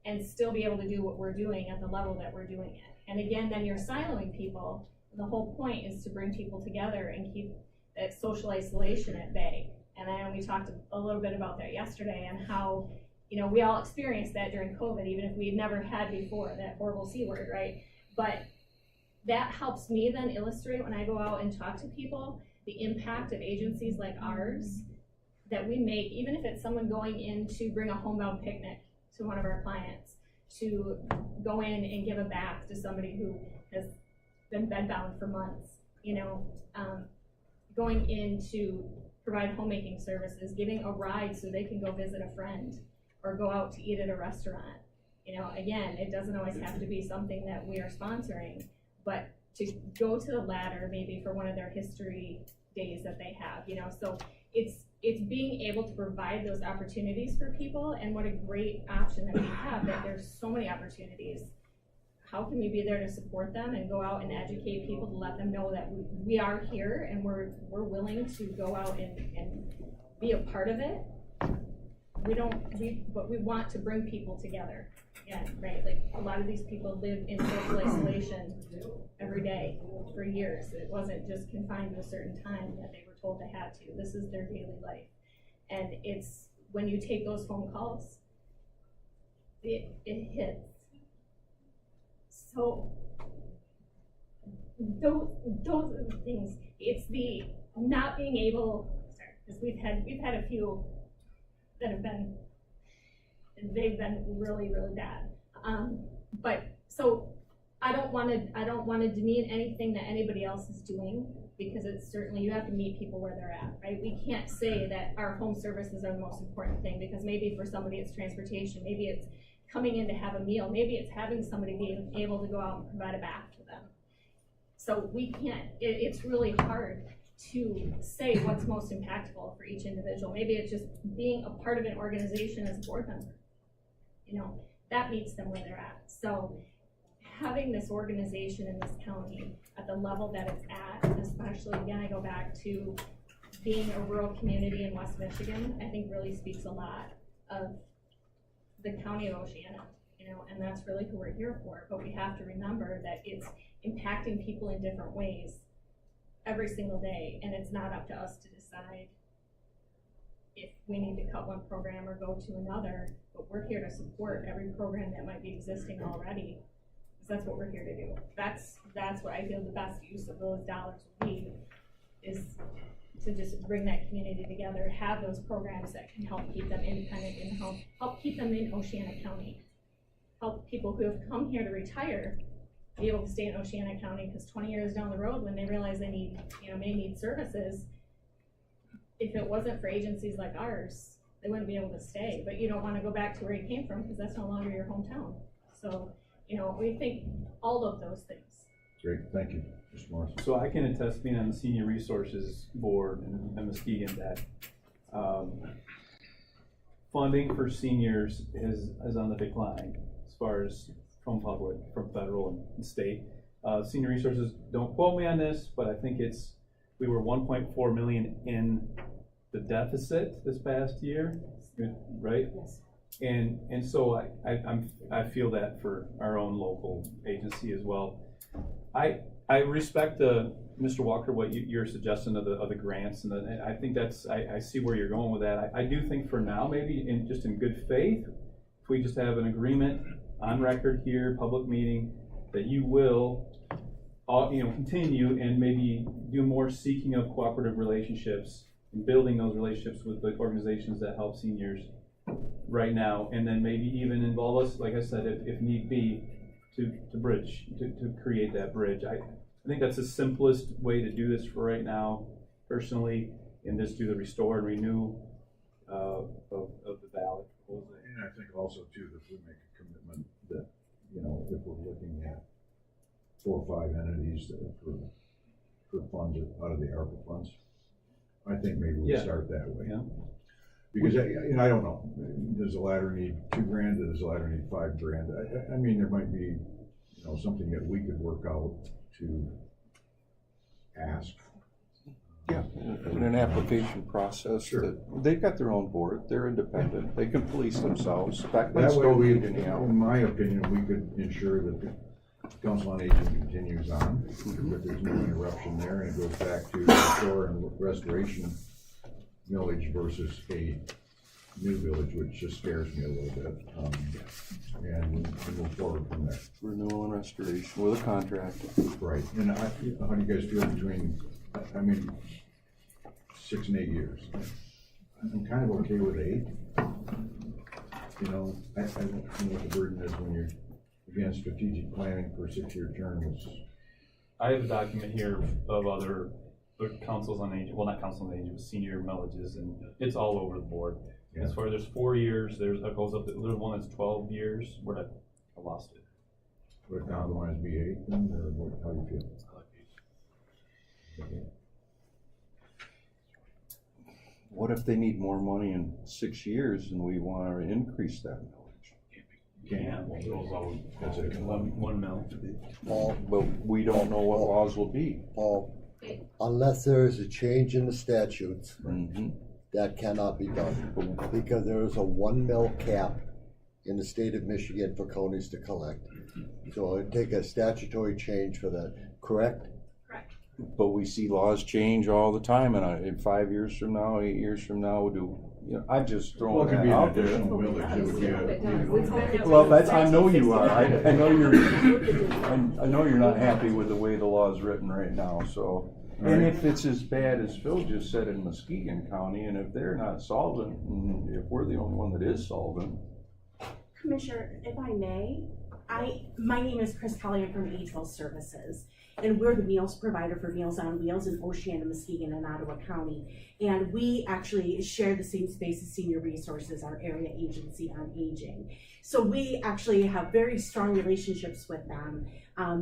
and still be able to do what we're doing at the level that we're doing it. And again, then you're siloing people. The whole point is to bring people together and keep that social isolation at bay. And I know we talked a little bit about that yesterday and how, You know, we all experienced that during COVID, even if we'd never had before, that horrible C word, right? But that helps me then illustrate when I go out and talk to people, the impact of agencies like ours that we make, even if it's someone going in to bring a homebound picnic to one of our clients, to go in and give a bath to somebody who has been bedbound for months, you know, going in to provide homemaking services, giving a ride so they can go visit a friend or go out to eat at a restaurant. You know, again, it doesn't always have to be something that we are sponsoring, but to go to the ladder maybe for one of their history days that they have, you know, so it's being able to provide those opportunities for people, and what a great option that we have, that there's so many opportunities. How can we be there to support them and go out and educate people to let them know that we are here and we're willing to go out and be a part of it? But we want to bring people together. Again, right? Like a lot of these people live in social isolation every day for years. It wasn't just confined to a certain time that they were told they had to. This is their daily life. And it's when you take those phone calls, it hits. So those are the things. It's the not being able, because we've had a few that have been, they've been really, really bad. But so I don't want to demean anything that anybody else is doing, because it's certainly, you have to meet people where they're at, right? We can't say that our home services are the most important thing, because maybe for somebody it's transportation, maybe it's coming in to have a meal, maybe it's having somebody being able to go out and provide a bath for them. So we can't, it's really hard to say what's most impactful for each individual. Maybe it's just being a part of an organization as a board member. You know, that meets them where they're at. So having this organization in this county at the level that it's at, especially, again, I go back to being a rural community in West Michigan, I think really speaks a lot of the county of Oceana, you know, and that's really who we're here for. But we have to remember that it's impacting people in different ways every single day, and it's not up to us to decide if we need to cut one program or go to another, but we're here to support every program that might be existing already, because that's what we're here to do. That's what I feel the best use of those dollars would be, is to just bring that community together, have those programs that can help keep them independent and help keep them in Oceana County. Help people who have come here to retire be able to stay in Oceana County, because 20 years down the road, when they realize they need, you know, may need services, if it wasn't for agencies like ours, they wouldn't be able to stay. But you don't want to go back to where you came from, because that's no longer your hometown. So, you know, we think all of those things. Great, thank you, Mr. Morrison. So I can attest, being on the Senior Resources Board in Muskegon, that funding for seniors is on the decline as far as from public, from federal and state. Senior Resources, don't quote me on this, but I think we were 1.4 million in the deficit this past year, right? Yes. And so I feel that for our own local agency as well. I respect Mr. Walker, what you're suggesting of the grants, and I think I see where you're going with that. I do think for now, maybe in good faith, if we just have an agreement on record here, public meeting, that you will, continue and maybe do more seeking of cooperative relationships and building those relationships with the organizations that help seniors right now, and then maybe even involve us, like I said, if need be, to bridge, to create that bridge. I think that's the simplest way to do this for right now, personally, and just do the restore and renew of the ballot. And I think also too, that we make a commitment that, if we're looking at 4 or 5 entities for funds out of the ARPA funds, I think maybe we start that way. Yeah. Because I don't know, does the ladder need $2,000, does the ladder need $5,000? I mean, there might be, something that we could work out to ask. Yeah, in an application process, Sure. They've got their own board, they're independent, they can police themselves. That way in my opinion, we could ensure that the Council on Aging continues on, that there's no interruption there, and it goes back to restore and restoration millage versus a new village, which just scares me a little bit. And move forward from there. Renewal and restoration with a contract. Right, and how do you guys feel between, I mean, 6 and 8 years? I'm kind of okay with 8. You know, I don't know what the burden is when you're, again, strategic planning for a 6-year term is. I have a document here of other councils on aging, well, not council on aging, but senior millages, and it's all over the board. Yeah. As far as there's 4 years, it goes up, there's one that's 12 years, where I lost it. Would it compromise be 8 then, or what, how do you feel? Okay. What if they need more money in 6 years and we want to increase that millage? Can't. That's it. One mil. Paul, But we don't know what laws will be. Paul, unless there is a change in the statutes, Mhm. that cannot be done. Because there is a 1 mil cap in the state of Michigan for counties to collect. So it'd take a statutory change for that, correct? But we see laws change all the time, and in 5 years from now, 8 years from now, I just Well, throw it could that be an out there. additional village, it would be a. Well, I know you are. I know I know you're not happy with the way the law is written right now, so. And if it's as bad as Phil just said in Muskegon County, and if they're not solvent, and if we're the only one that is solvent. Commissioner, if I may, my name is Chris Kelly, I'm from Age Well Services, and we're the meals provider for Meals on Wheels in Oceana, Muskegon, and Ottawa County. And we actually share the same space as Senior Resources, our area agency on aging. So we actually have very strong relationships with them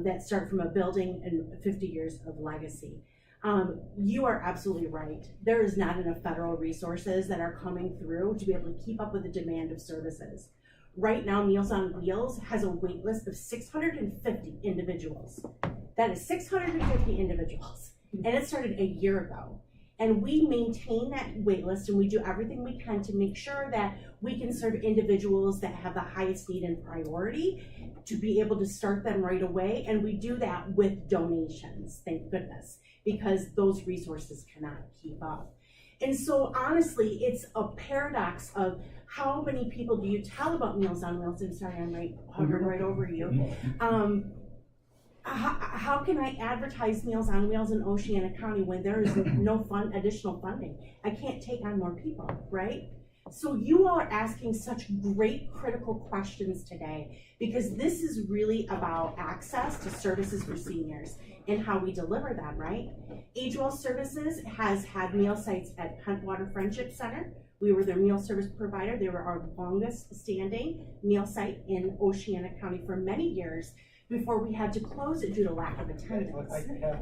that start from a building and 50 years of legacy. You are absolutely right. There is not enough federal resources that are coming through to be able to keep up with the demand of services. Right now, Meals on Wheels has a wait list of 650 individuals. That is 650 individuals, and it started a year ago. And we maintain that wait list, and we do everything we can to make sure that we can serve individuals that have the highest need and priority to be able to start them right away. And we do that with donations, thank goodness, because those resources cannot keep up. And so honestly, it's a paradox of how many people do you tell about Meals on Wheels? I'm sorry, I'm hovering right over you. How can I advertise Meals on Wheels in Oceana County when there is no additional funding? I can't take on more people, right? So you all are asking such great critical questions today, because this is really about access to services for seniors and how we deliver them, right? Age Well Services has had meal sites at Pentwater Friendship Center. We were their meal service provider. They were our longest standing meal site in Oceana County for many years before we had to close it due to lack of attendance.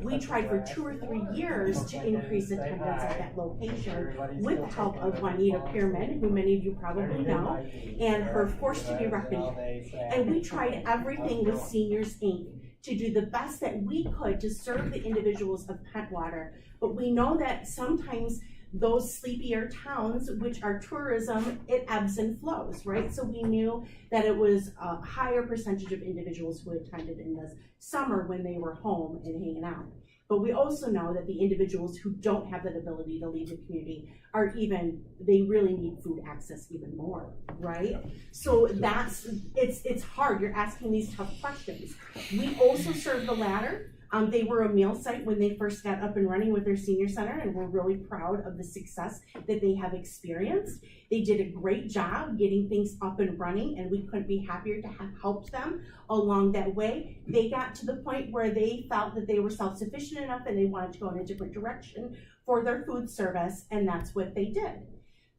We tried for 2 or 3 years to increase attendance at that location with the help of Juanita Pearman, who many of you probably know, and her Forced to Be Reckoned. And we tried everything with Seniors Inc. to do the best that we could to serve the individuals of Pentwater. But we know that sometimes those sleepier towns, which are tourism, it ebbs and flows, right? So we knew that it was a higher percentage of individuals who attended in the summer when they were home and hanging out. But we also know that the individuals who don't have that ability to leave the community they really need food access even more, right? So it's hard. You're asking these tough questions. We also serve the latter. They were a meal site when they first got up and running with their senior center, and we're really proud of the success that they have experienced. They did a great job getting things up and running, and we couldn't be happier to have helped them along that way. They got to the point where they felt that they were self-sufficient enough and they wanted to go in a different direction for their food service, and that's what they did.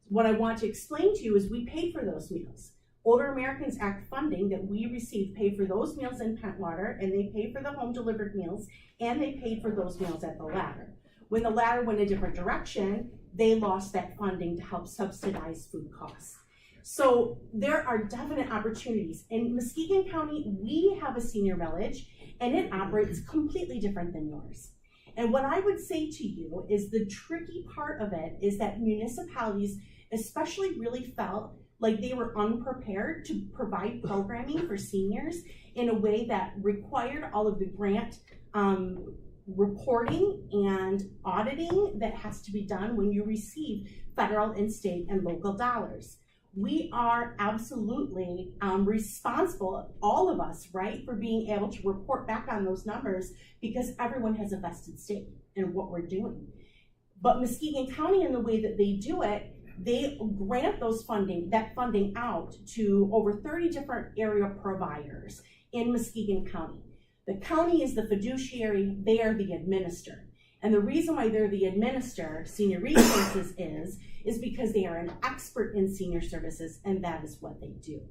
What I want to explain to you is we paid for those meals. Older Americans Act funding that we received paid for those meals in Pentwater, and they paid for the home delivered meals, and they paid for those meals at the Ladder. When the Ladder went a different direction, they lost that funding to help subsidize food costs. So there are definite opportunities. In Muskegon County, we have a senior village, and it operates completely different than yours. And what I would say to you is the tricky part of it is that municipalities especially really felt like they were unprepared to provide programming for seniors in a way that required all of the grant reporting and auditing that has to be done when you receive federal and state and local dollars. we are absolutely responsible, all of us, right, for being able to report back on those numbers because everyone has a vested stake in what we're doing. But Muskegon County, in the way that they do it, they grant that funding out to over 30 different area providers in Muskegon County. The county is the fiduciary, they are the administrator. And the reason why they're the administrator, Senior Resources is because they are an expert in senior services, and that is what they do.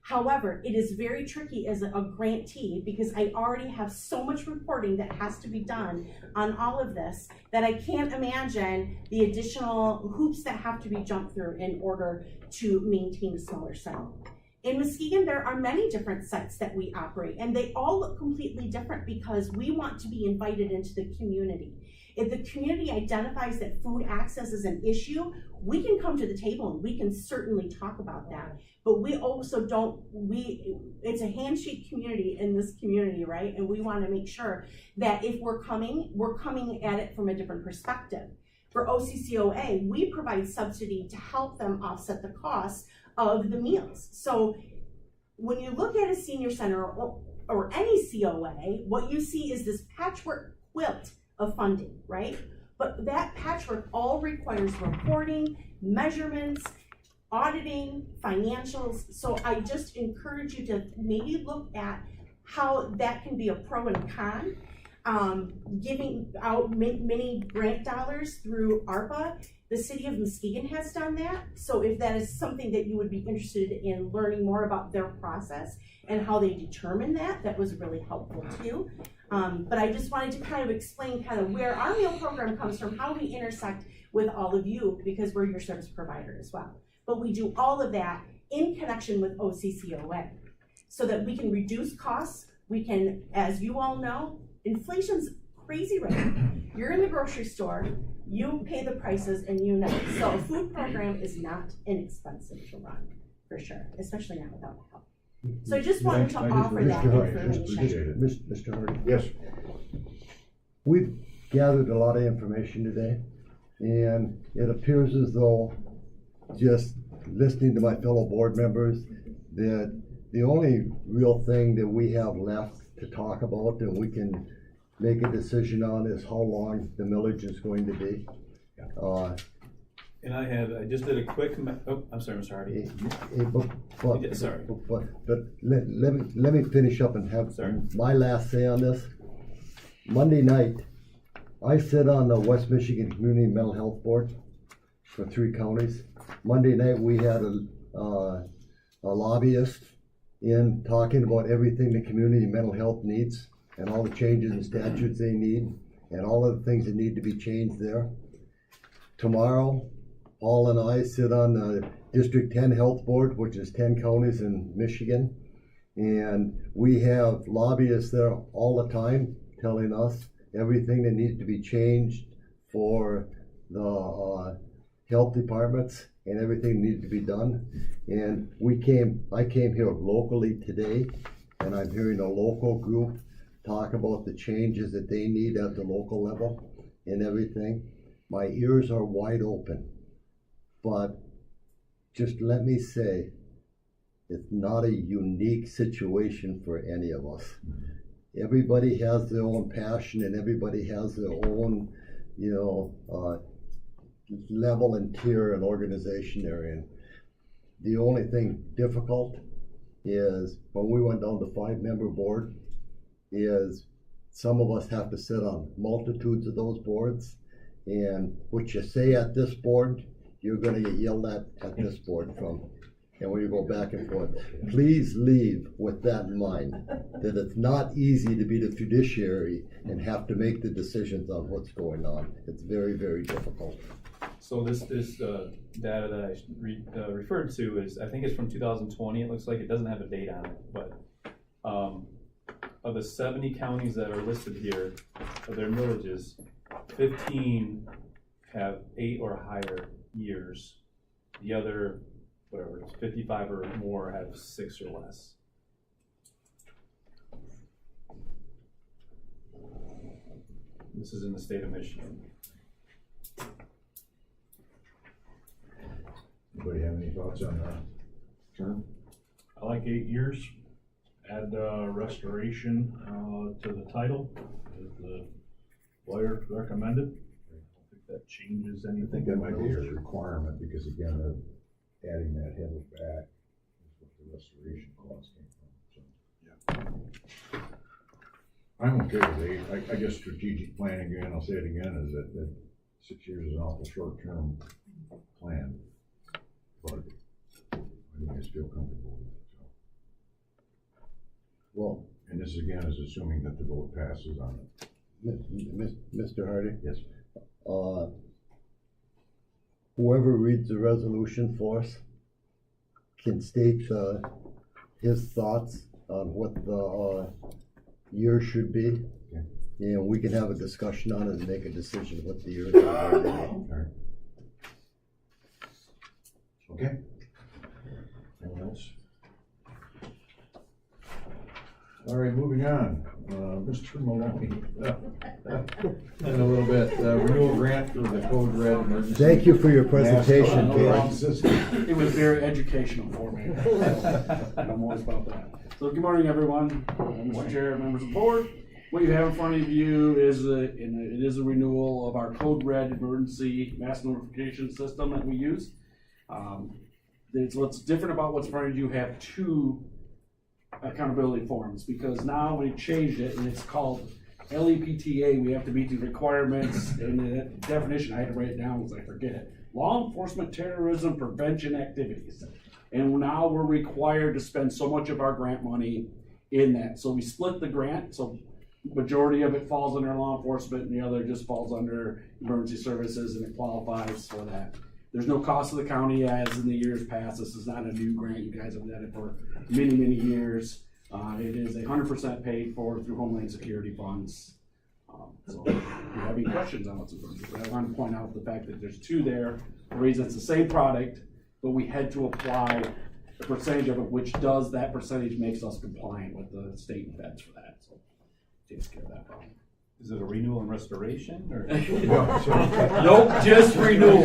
However, it is very tricky as a grantee because I already have so much reporting that has to be done on all of this that I can't imagine the additional hoops that have to be jumped through in order to maintain a smaller site. In Muskegon, there are many different sites that we operate, and they all look completely different because we want to be invited into the community. If the community identifies that food access is an issue, we can come to the table and we can certainly talk about that. But we also it's a handshake community in this community, right? And we want to make sure that if we're coming at it from a different perspective. For OCCOA, we provide subsidy to help them offset the costs of the meals. So when you look at a senior center or any COA, what you see is this patchwork quilt of funding, right? But that patchwork all requires reporting, measurements, auditing, financials. So I just encourage you to maybe look at how that can be a pro and a con. Giving out many grant dollars through ARPA. The city of Muskegon has done that. So if that is something that you would be interested in learning more about their process and how they determine that, that was really helpful too. But I just wanted to kind of explain kind of where our meal program comes from, how we intersect with all of you because we're your service provider as well. But we do all of that in connection with OCCOA so that we can reduce costs. We can, as you all know, inflation's crazy right now. You're in the grocery store, you pay the prices and you know. So a food program is not inexpensive to run, for sure, especially not without help. So I just wanted to offer that information. Mr. Hardy. Yes. We've gathered a lot of information today, and it appears as though, just listening to my fellow board members, that the only real thing that we have left to talk about and we can make a decision on is how long the millage is going to be. And I just did a quick, I'm sorry, Mr. Hardy. Sorry. But let me finish up and have my last say on this. Monday night, I sit on the West Michigan Community Mental Health Board for 3 counties. Monday night, we had a lobbyist in talking about everything the community mental health needs and all the changes and statutes they need and all of the things that need to be changed there. Tomorrow, Paul and I sit on the District 10 Health Board, which is 10 counties in Michigan, and we have lobbyists there all the time telling us everything that needs to be changed for the health departments and everything needs to be done. And I came here locally today, and I'm hearing a local group talk about the changes that they need at the local level and everything. My ears are wide open, but just let me say, it's not a unique situation for any of us. Everybody has their own passion and everybody has their own, level and tier and organization they're in. The only thing difficult is when we went down to 5-member board is some of us have to sit on multitudes of those boards, and what you say at this board, you're gonna get yelled at this board from, and when you go back and forth. Please leave with that in mind, that it's not easy to be the fiduciary and have to make the decisions on what's going on. It's very, very difficult. So this data that I referred to is, I think it's from 2020. It looks like it doesn't have a date on it, but of the 70 counties that are listed here, of their millages, 15 have 8 or higher years. The other, 55 or more have 6 or less. This is in the state of Michigan. Anybody have any thoughts on that term? I like 8 years. Add restoration to the title, as the lawyer recommended. I don't think that changes I anything. think that might be a requirement, because again, adding that header back is what the restoration cost came from, so. I'm okay with 8. I guess strategic planning, again, I'll say it again, is that 6 years is an awful short-term plan. But I think I still comfortable with it, so. Well, And this again is assuming that the vote passes on it. Mr. Hardy, Yes. whoever reads the resolution for us can state his thoughts on what the year should be. Okay. And we can have a discussion on it and make a decision what the year is going to be. All right. Okay. Anyone else? All right, moving on. Mr. Maloney. In a little bit, renewal grant for the Code Red emergency. Thank you for your presentation, Alarm Dave. system. It was very educational for me. And I'm always about that. So good morning, everyone. Mr. Chair, members of the board. What you have in front of you is it is a renewal of our Code Red emergency mass notification system that we use. What's different about what's in front of you, have 2 accountability forms, because now we changed it and it's called LEPTA. We have to meet the requirements and the definition. I had to write it down because I forget it. Law enforcement terrorism prevention activities. And now we're required to spend so much of our grant money in that. So we split the grant. So majority of it falls under law enforcement and the other just falls under emergency services, and it qualifies for that. There's no cost to the county as in the years past. This is not a new grant. You guys have done it for many, many years. It is 100% paid for through Homeland Security funds. So if you have any questions on what's in front of you, but I want to point out the fact that there's 2 there. The reason it's the same product, but we had to apply a percentage of it, which does, that percentage makes us compliant with the state and feds for that. So takes care of that problem. Is it a renewal and restoration, or? Nope, just renewal.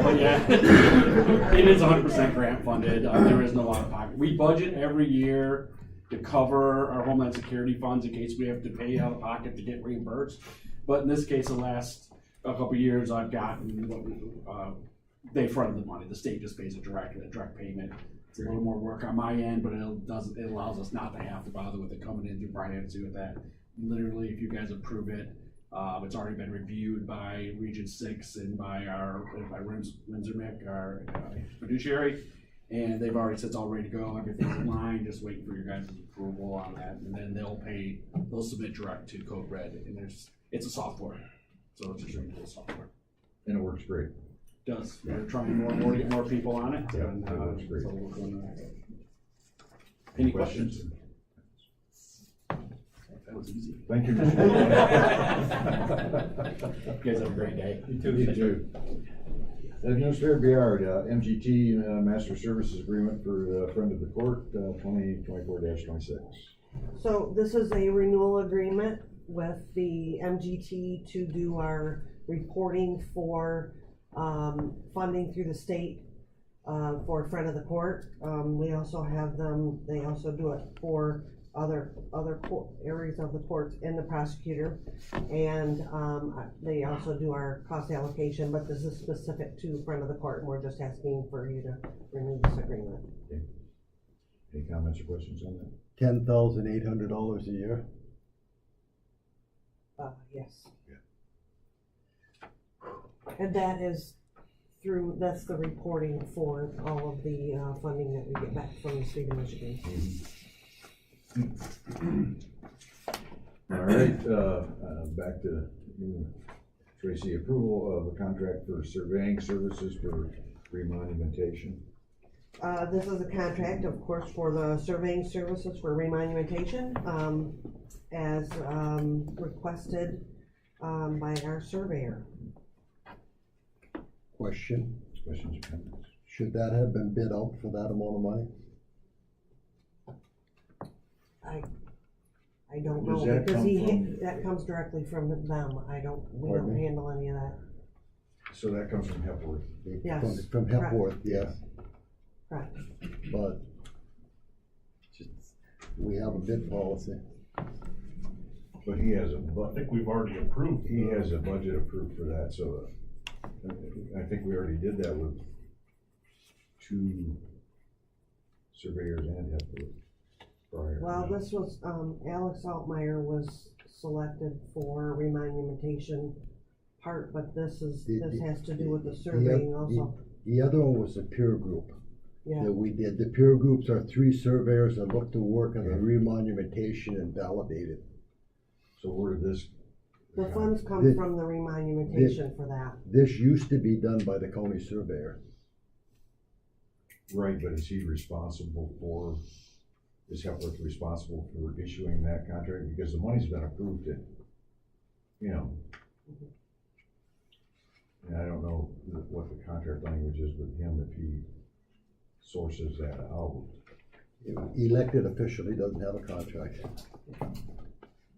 But yeah, it is 100% grant funded. There is no out of pocket. We budget every year to cover our Homeland Security funds in case we have to pay out of pocket to get reimbursed. But in this case, the last couple of years, I've gotten what they fronted the money. The state just pays a direct payment. It's a little more work on my end, but it allows us not to have to bother with it coming in through finance with that. Literally, if you guys approve it, it's already been reviewed by Region 6 and by Windsor Mick, our fiduciary, and they've already said it's all ready to go. Everything's in line, just waiting for your guys' approval on that, and then they'll submit direct to Code Red, and it's a software, so it's just renewable software. And it works great. It does. We're trying more and more to get more people on it. Yeah, and, it works great. So we're going to. Any questions? That was easy. Thank you. You guys have a great day. You too. You too. Administrator Biard, MGT Master Services Agreement for Friend of the Court, 2024-26. So this is a renewal agreement with the MGT to do our reporting for funding through the state for Friend of the Court. We also have them, they also do it for other areas of the courts and the prosecutor, and they also do our cost allocation, but this is specific to Friend of the Court, and we're just asking for you to renew this agreement. Okay. Any comments or questions on that? $10,800 a year. Yes. Yeah. And that's the reporting for all of the funding that we get back from the state of Michigan. All right, back to you, Tracy. Approval of a contract for surveying services for remonumentation. This is a contract, of course, for the surveying services for remonumentation, as requested by our surveyor. Question, Questions or comments? should that have been bid out for that amount of money? I don't Does know, that because come from- that comes directly from them. We Pardon don't me? handle any of that. So that comes from Hepworth. Yes, From Hepworth, yes, correct. but we have a bid policy. But he has a, I think we've already approved. he has a budget approved for that, so I think we already did that with 2 surveyors and Hepworth prior. Well, this was, Alex Altmeyer was selected for remonumentation part, but this has to do with the surveying also. The other one was the peer group Yeah, that we did. The peer groups are 3 surveyors that look to work on the remonumentation and validate it. So where did this? the funds come This- from the remonumentation for that. This used to be done by the county surveyor. Right, but is he responsible for, is Hepworth responsible for issuing that contract? Because the money's been approved and, you know. And I don't know what the contract language is with him if he sources that out. Elected official, he doesn't have a contract.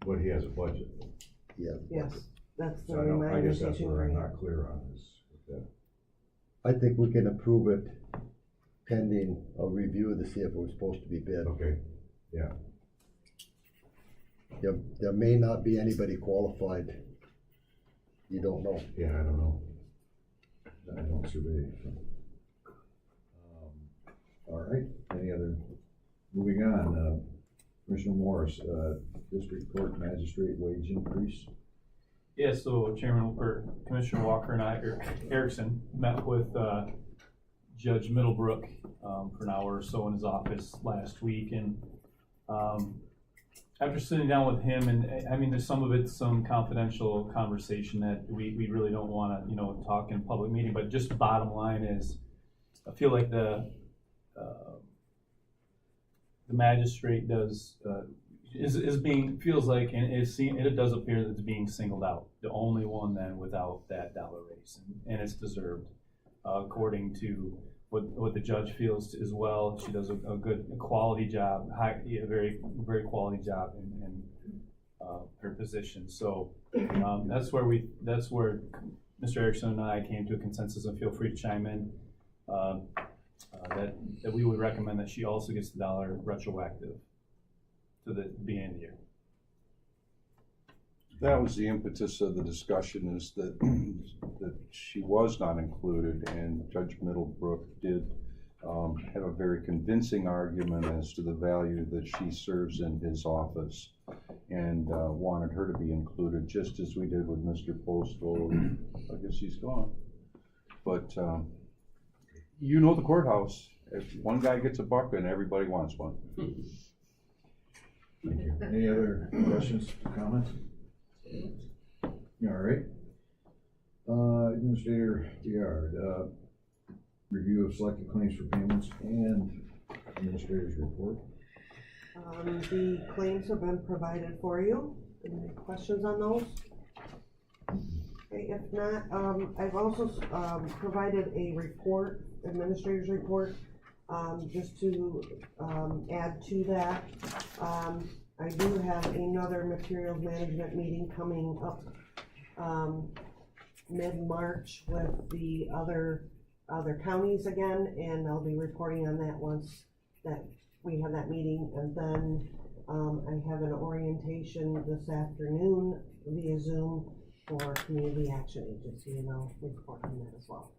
But he has a budget. Yeah. Yes, that's the So I guess that's remonumentation where I'm grant. not clear on this. with that. I think we can approve it pending a review to see if it was supposed to be bid. Okay, There may not be anybody qualified. You don't know. yeah, I don't know. I don't survey. So. All right, any other, moving on, Commissioner Morris, District Court Magistrate wage increase. Yeah, so Chairman, or Commissioner Walker and I, Erickson, met with, Judge Middlebrook, for an hour or so in his office last week, and, after sitting down with him, and I mean, there's some of it's some confidential conversation that we really don't wanna, talk in public meeting, but just the bottom line is, I feel like the magistrate does, is being, feels like, and it does appear that it's being singled out, the only one then without that dollar raise, and it's deserved, according to what the judge feels as well. She does a good quality job, very, very quality job in her position. So, that's where Mr. Erickson and I came to a consensus, and feel free to chime in, that we would recommend that she also gets the dollar retroactive to the beginning of the year. That was the impetus of the discussion, is that, that she was not included, and Judge Middlebrook did have a very convincing argument as to the value that she serves in his office, and wanted her to be included, just as we did with Mr. Postal. I guess he's gone. But you know the courthouse. If one guy gets a buck, then everybody wants one. Thank you. Any other questions, comments? All right. Administrator Yard, review of selected claims for payments and administrator's report. The claims have been provided for you. Any questions on those? Okay, if not, I've also, provided a report, administrator's report, just to, add to that. I do have another materials management meeting coming up, mid-March with the other counties again, and I'll be reporting on that once that we have that meeting. And then, I have an orientation this afternoon via Zoom for Community Action Agency, and I'll report on that as well.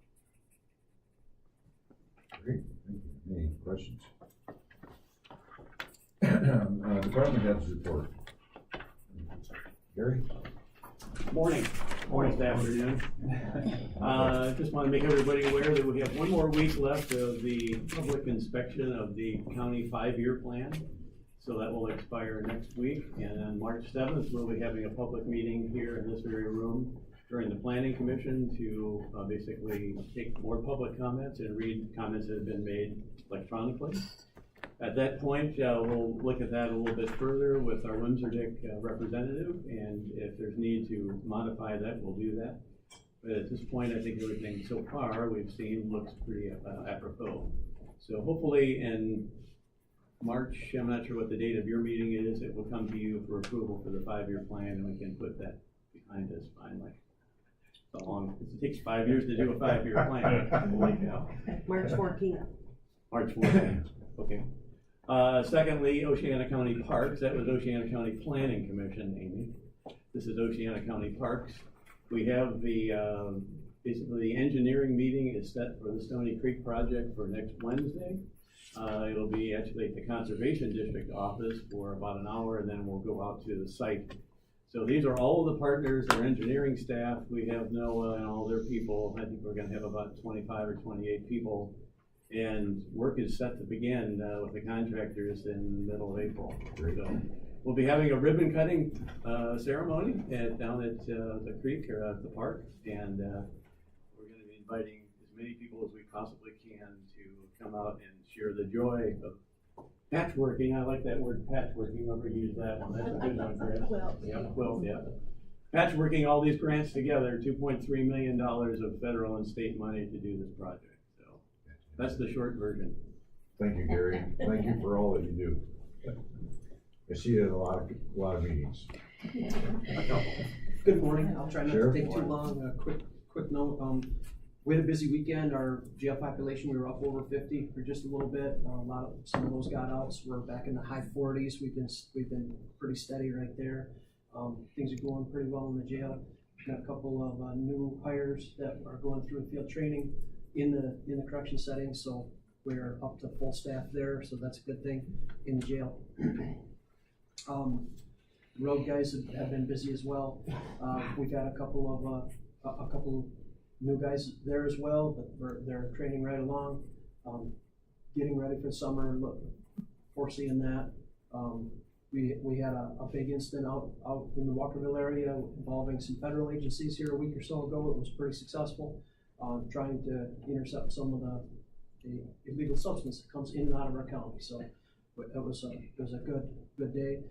Great, thank you. Any questions? Department heads report. Gary? Morning, this afternoon. Just want to make everybody aware that we have one more week left of the public inspection of the county 5-year plan. So that will expire next week, and on March 7th, we'll be having a public meeting here in this very room during the Planning Commission to basically take more public comments and read comments that have been made electronically. At that point, we'll look at that a little bit further with our Windsor-Dick representative, and if there's need to modify that, we'll do that. But at this point, I think everything so far we've seen looks pretty apropos. So hopefully in March, I'm not sure what the date of your meeting is, it will come to you for approval for the 5-year plan, and we can put that behind us finally. It's a long, it takes 5 years to do a 5-year plan. Holy cow. March 14th. March 14th, okay. Secondly, Oceana County Parks, that was Oceana County Planning Commission, Amy. This is Oceana County Parks. We have the, basically the engineering meeting is set for the Stony Creek project for next Wednesday. It'll be actually at the Conservation District office for about an hour, and then we'll go out to the site. So these are all of the partners, our engineering staff. We have NOAA and all their people. I think we're gonna have about 25 or 28 people. And work is set to begin with the contractors in the middle of April. So we'll be having a ribbon cutting ceremony down at the creek or at the park. And we're gonna be inviting as many people as we possibly can to come out and share the joy of patchworking. I like that word patchworking. Whoever used that one, that's a good one, Chris. Yeah, quilt, yeah. Patchworking all these grants together, $2.3 million of federal and state money to do this project. So that's the short version. Thank you, Gary. Thank you for all that you do. I see you at a lot of meetings. Good morning. I'll try not Sure. to take too long. A quick note. We had a busy weekend. Our jail population, we were up over 50 for just a little bit. Some of those got out, so we're back in the high 40s. We've been pretty steady right there. Things are going pretty well in the jail. Got a couple of new hires that are going through field training in the correction setting, so we're up to full staff there. So that's a good thing in the jail. Road guys have been busy as well. We've got a couple new guys there as well, but they're training right along, getting ready for summer, foreseeing that. We had a big incident out in the Walkerville area involving some federal agencies here a week or so ago. It was pretty successful, trying to intercept some of the illegal substance that comes in and out of our county. So it was a good day.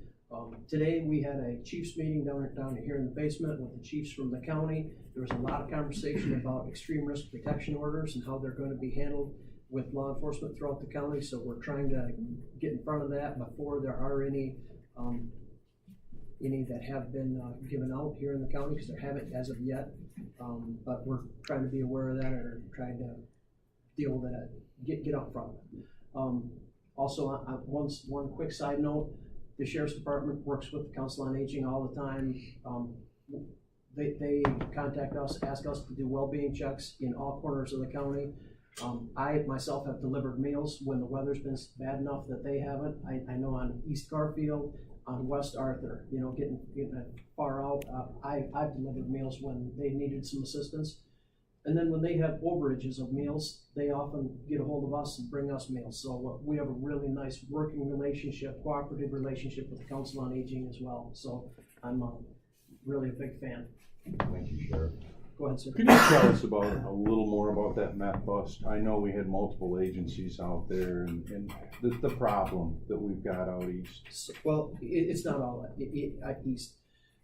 Today we had a chiefs meeting down here in the basement with the chiefs from the county. There was a lot of conversation about extreme risk protection orders and how they're going to be handled with law enforcement throughout the county. So we're trying to get in front of that before there are any that have been given out here in the county, because there haven't as of yet. But we're trying to be aware of that and trying to deal with that, get out front of it. Also, one quick side note. The Sheriff's Department works with the Council on Aging all the time. They contact us, ask us to do well-being checks in all corners of the county. I myself have delivered meals when the weather's been bad enough that they haven't. I know on East Garfield, on West Arthur, getting far out, I've delivered meals when they needed some assistance. And then when they have overages of meals, they often get a hold of us and bring us meals. So we have a really nice working relationship, cooperative relationship with the Council on Aging as well. So I'm really a big fan. Thank you, Sheriff. Go ahead, sir. Could you tell us a little more about that meth bust? I know we had multiple agencies out there and the problem that we've got out east. Well, it's not all east.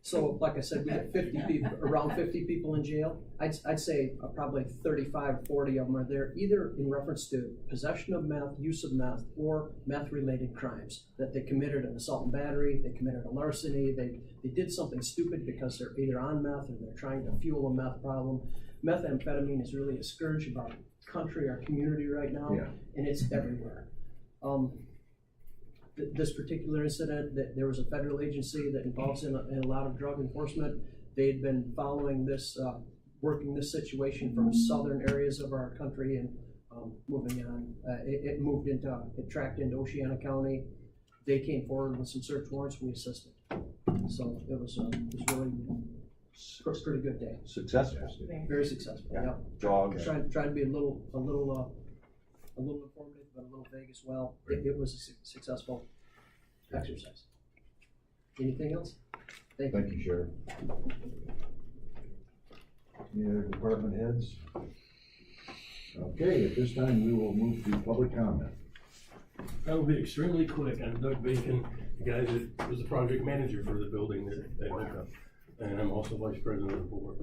So, like I said, we have around 50 people in jail. I'd say probably 35, 40 of them are there, either in reference to possession of meth, use of meth, or meth-related crimes. That they committed an assault and battery, they committed a larceny, they did something stupid because they're either on meth or they're trying to fuel a meth problem. Methamphetamine is really a scourge of our country, our community right now, and it's everywhere. This particular incident, that there was a federal agency that involves in a lot of drug enforcement. They'd been following this, working this situation from southern areas of our country and moving on. It tracked into Oceana County. They came forward with some search warrants. We assisted. So it was really a pretty good day. Successful. Very successful. Yeah. Dogs. Trying to be a little informative, but a little vague as well. It was a successful exercise. Anything else? Thank you, Sheriff. Any other department heads? Okay, at this time we will move to public comment. I will be extremely quick. I'm Doug Bacon, the guy that was the project manager for the building that went up, and I'm also vice president of the board.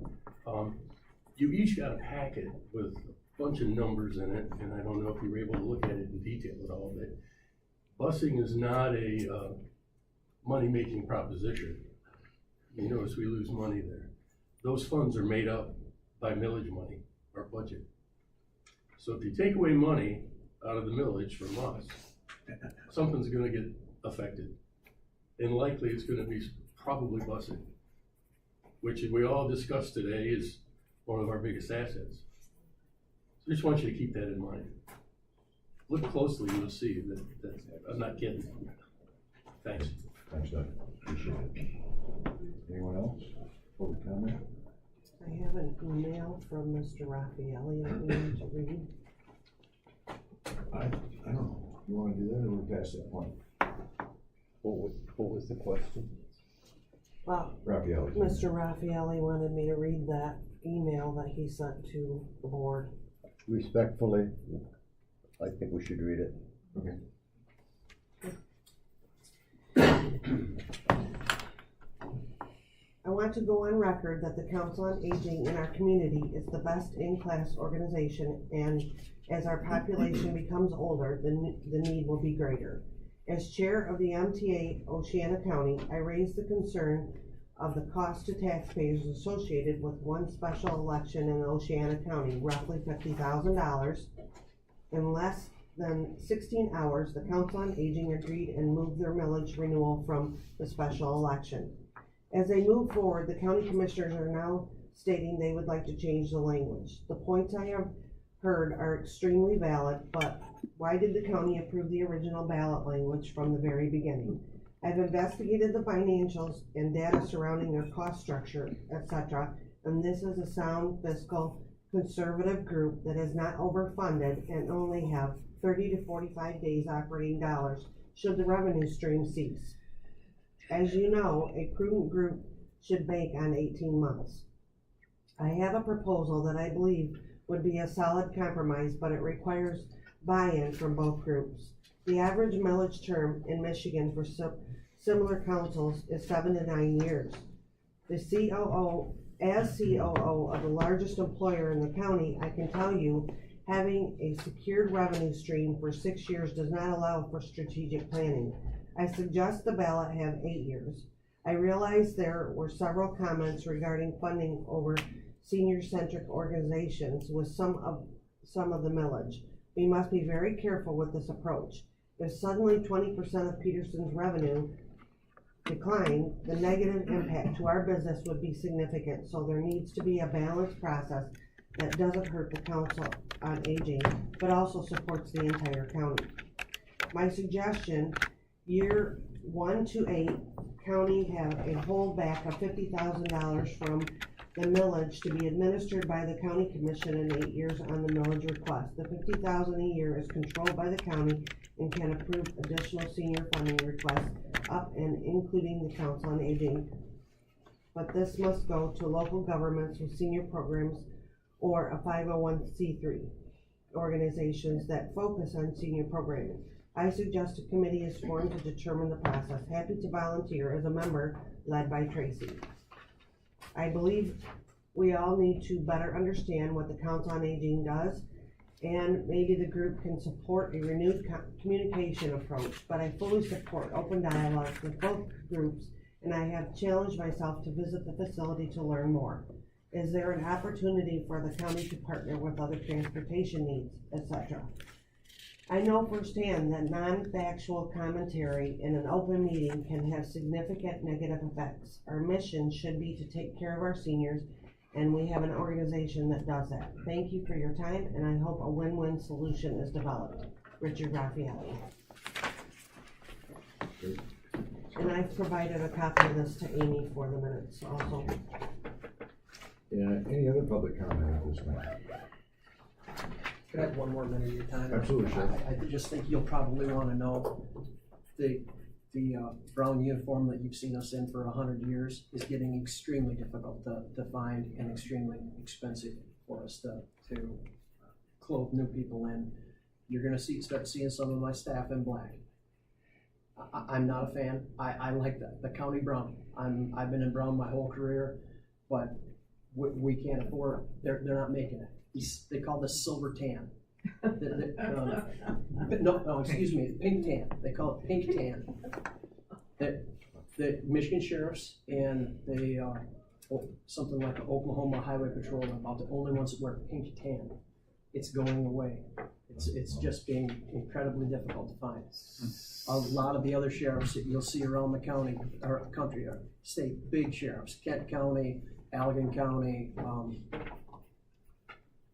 You each got a packet with a bunch of numbers in it, and I don't know if you were able to look at it in detail at all, but busing is not a money-making proposition. You notice we lose money there. Those funds are made up by millage money, our budget. So if you take away money out of the millage from us, something's gonna get affected. And likely it's gonna be probably busing, which we all discussed today is one of our biggest assets. So I just want you to keep that in mind. Look closely, you'll see that I'm not kidding. Thanks. Thanks, Doug. Appreciate it. Anyone else? Public comment? I have an email from Mr. Raffaelli that we need to read. I don't know. You wanna do that or we're past that point? What was the question? Well, Raffaelli. Mr. Raffaelli wanted me to read that email that he sent to the board. Respectfully, I think we should read it. Okay. I want to go on record that the Council on Aging in our community is the best in-class organization, and as our population becomes older, the need will be greater. As chair of the MTA Oceana County, I raised the concern of the cost to taxpayers associated with one special election in Oceana County, roughly $50,000. In less than 16 hours, the Council on Aging agreed and moved their millage renewal from the special election. As they move forward, the county commissioners are now stating they would like to change the language. The points I have heard are extremely valid, but why did the county approve the original ballot language from the very beginning? I've investigated the financials and data surrounding their cost structure, etc., and this is a sound fiscal conservative group that is not overfunded and only have 30 to 45 days operating dollars should the revenue stream cease. As you know, a prudent group should bank on 18 months. I have a proposal that I believe would be a solid compromise, but it requires buy-in from both groups. The average millage term in Michigan for similar councils is 7 to 9 years. As COO of the largest employer in the county, I can tell you having a secured revenue stream for 6 years does not allow for strategic planning. I suggest the ballot have 8 years. I realize there were several comments regarding funding over senior-centric organizations with some of the millage. We must be very careful with this approach. If suddenly 20% of Peterson's revenue declined, the negative impact to our business would be significant, so there needs to be a balanced process that doesn't hurt the Council on Aging, but also supports the entire county. My suggestion, year 1 to 8, county have a holdback of $50,000 from the millage to be administered by the county commission in 8 years on the millage request. The $50,000 a year is controlled by the county and can approve additional senior funding requests up and including the Council on Aging. But this must go to local governments with senior programs or a 501c3 organizations that focus on senior programming. I suggest a committee is formed to determine the process. Happy to volunteer as a member led by Tracy. I believe we all need to better understand what the Council on Aging does, and maybe the group can support a renewed communication approach, but I fully support open dialogue with both groups, and I have challenged myself to visit the facility to learn more. Is there an opportunity for the county to partner with other transportation needs, etc.? I know firsthand that non-factual commentary in an open meeting can have significant negative effects. Our mission should be to take care of our seniors, and we have an organization that does that. Thank you for your time, and I hope a win-win solution is developed. Richard Raffaelli. And I've provided a copy of this to Amy for the minutes also. Yeah, any other public comment at this time? Can I have one more minute of your time? Absolutely, sure. I just think you'll probably want to know the brown uniform that you've seen us in for 100 years is getting extremely difficult to find and extremely expensive for us to clothe new people in. You're going to start seeing some of my staff in black. I'm not a fan. I like the county brown. I've been in brown my whole career, but we can't afford. They're not making it. They call this silver tan. No, excuse me, pink tan. They call it pink tan. The Michigan sheriffs and the something like the Oklahoma Highway Patrol, about the only ones that wear pink tan. It's going away. It's just being incredibly difficult to find. A lot of the other sheriffs that you'll see around the county, or country, are state big sheriffs, Kent County, Allegan County,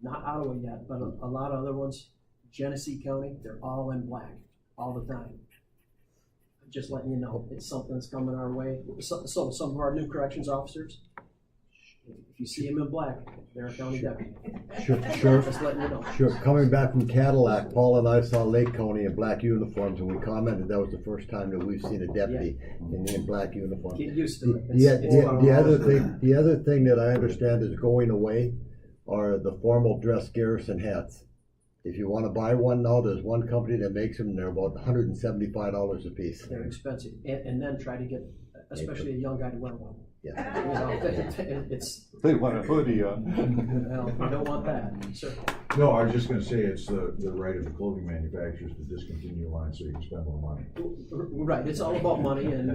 not Ottawa yet, but a lot of other ones, Genesee County, they're all in black all the time. Just letting you know, it's something that's coming our way. So some of our new corrections officers, if you see them in black, they're a county deputy. Sure. Just letting you know. Sure, coming back from Cadillac, Paul and I saw Lake County in black uniforms, and we commented that was the first time that we've seen a deputy in black uniform. Get used to it. The other thing that I understand is going away are the formal dress garrison hats. If you wanna buy one now, there's one company that makes them, and they're about $175 a piece. They're expensive, and then try to get, especially a young guy to wear one. Yeah. You know, it's. They want a hoodie on. Well, you don't want that, certainly. No, I was just gonna say, it's the right of the clothing manufacturers to discontinue lines so you can spend more money. Right, it's all about money and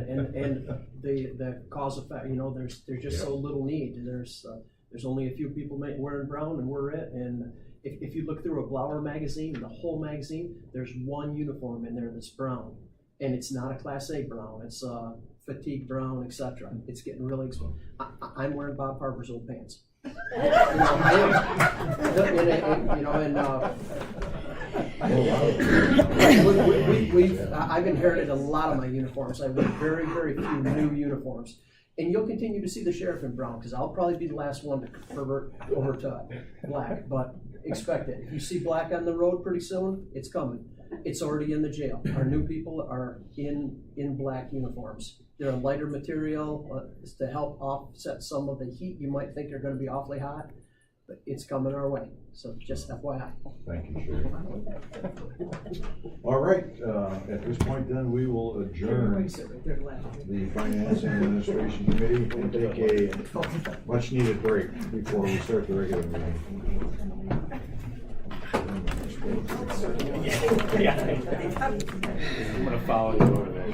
the cause effect, you know, there's just so little need. There's only a few people wearing brown and we're it, and if you look through a Blower magazine, the whole magazine, there's one uniform in there that's brown. And it's not a Class A brown, it's fatigue brown, etc. It's getting really expensive. I'm wearing Bob Harper's old pants. You know, I've inherited a lot of my uniforms. I wear very, very few new uniforms. And you'll continue to see the sheriff in brown, because I'll probably be the last one to convert over to black, but expect it. If you see black on the road pretty soon, it's coming. It's already in the jail. Our new people are in black uniforms. They're a lighter material to help offset some of the heat you might think are going to be awfully hot, but it's coming our way. So just FYI. Thank you, Sheriff. All right, at this point then, we will adjourn the Finance and Administration Committee and take a much needed break before we start the regular meeting. I'm gonna follow you over there.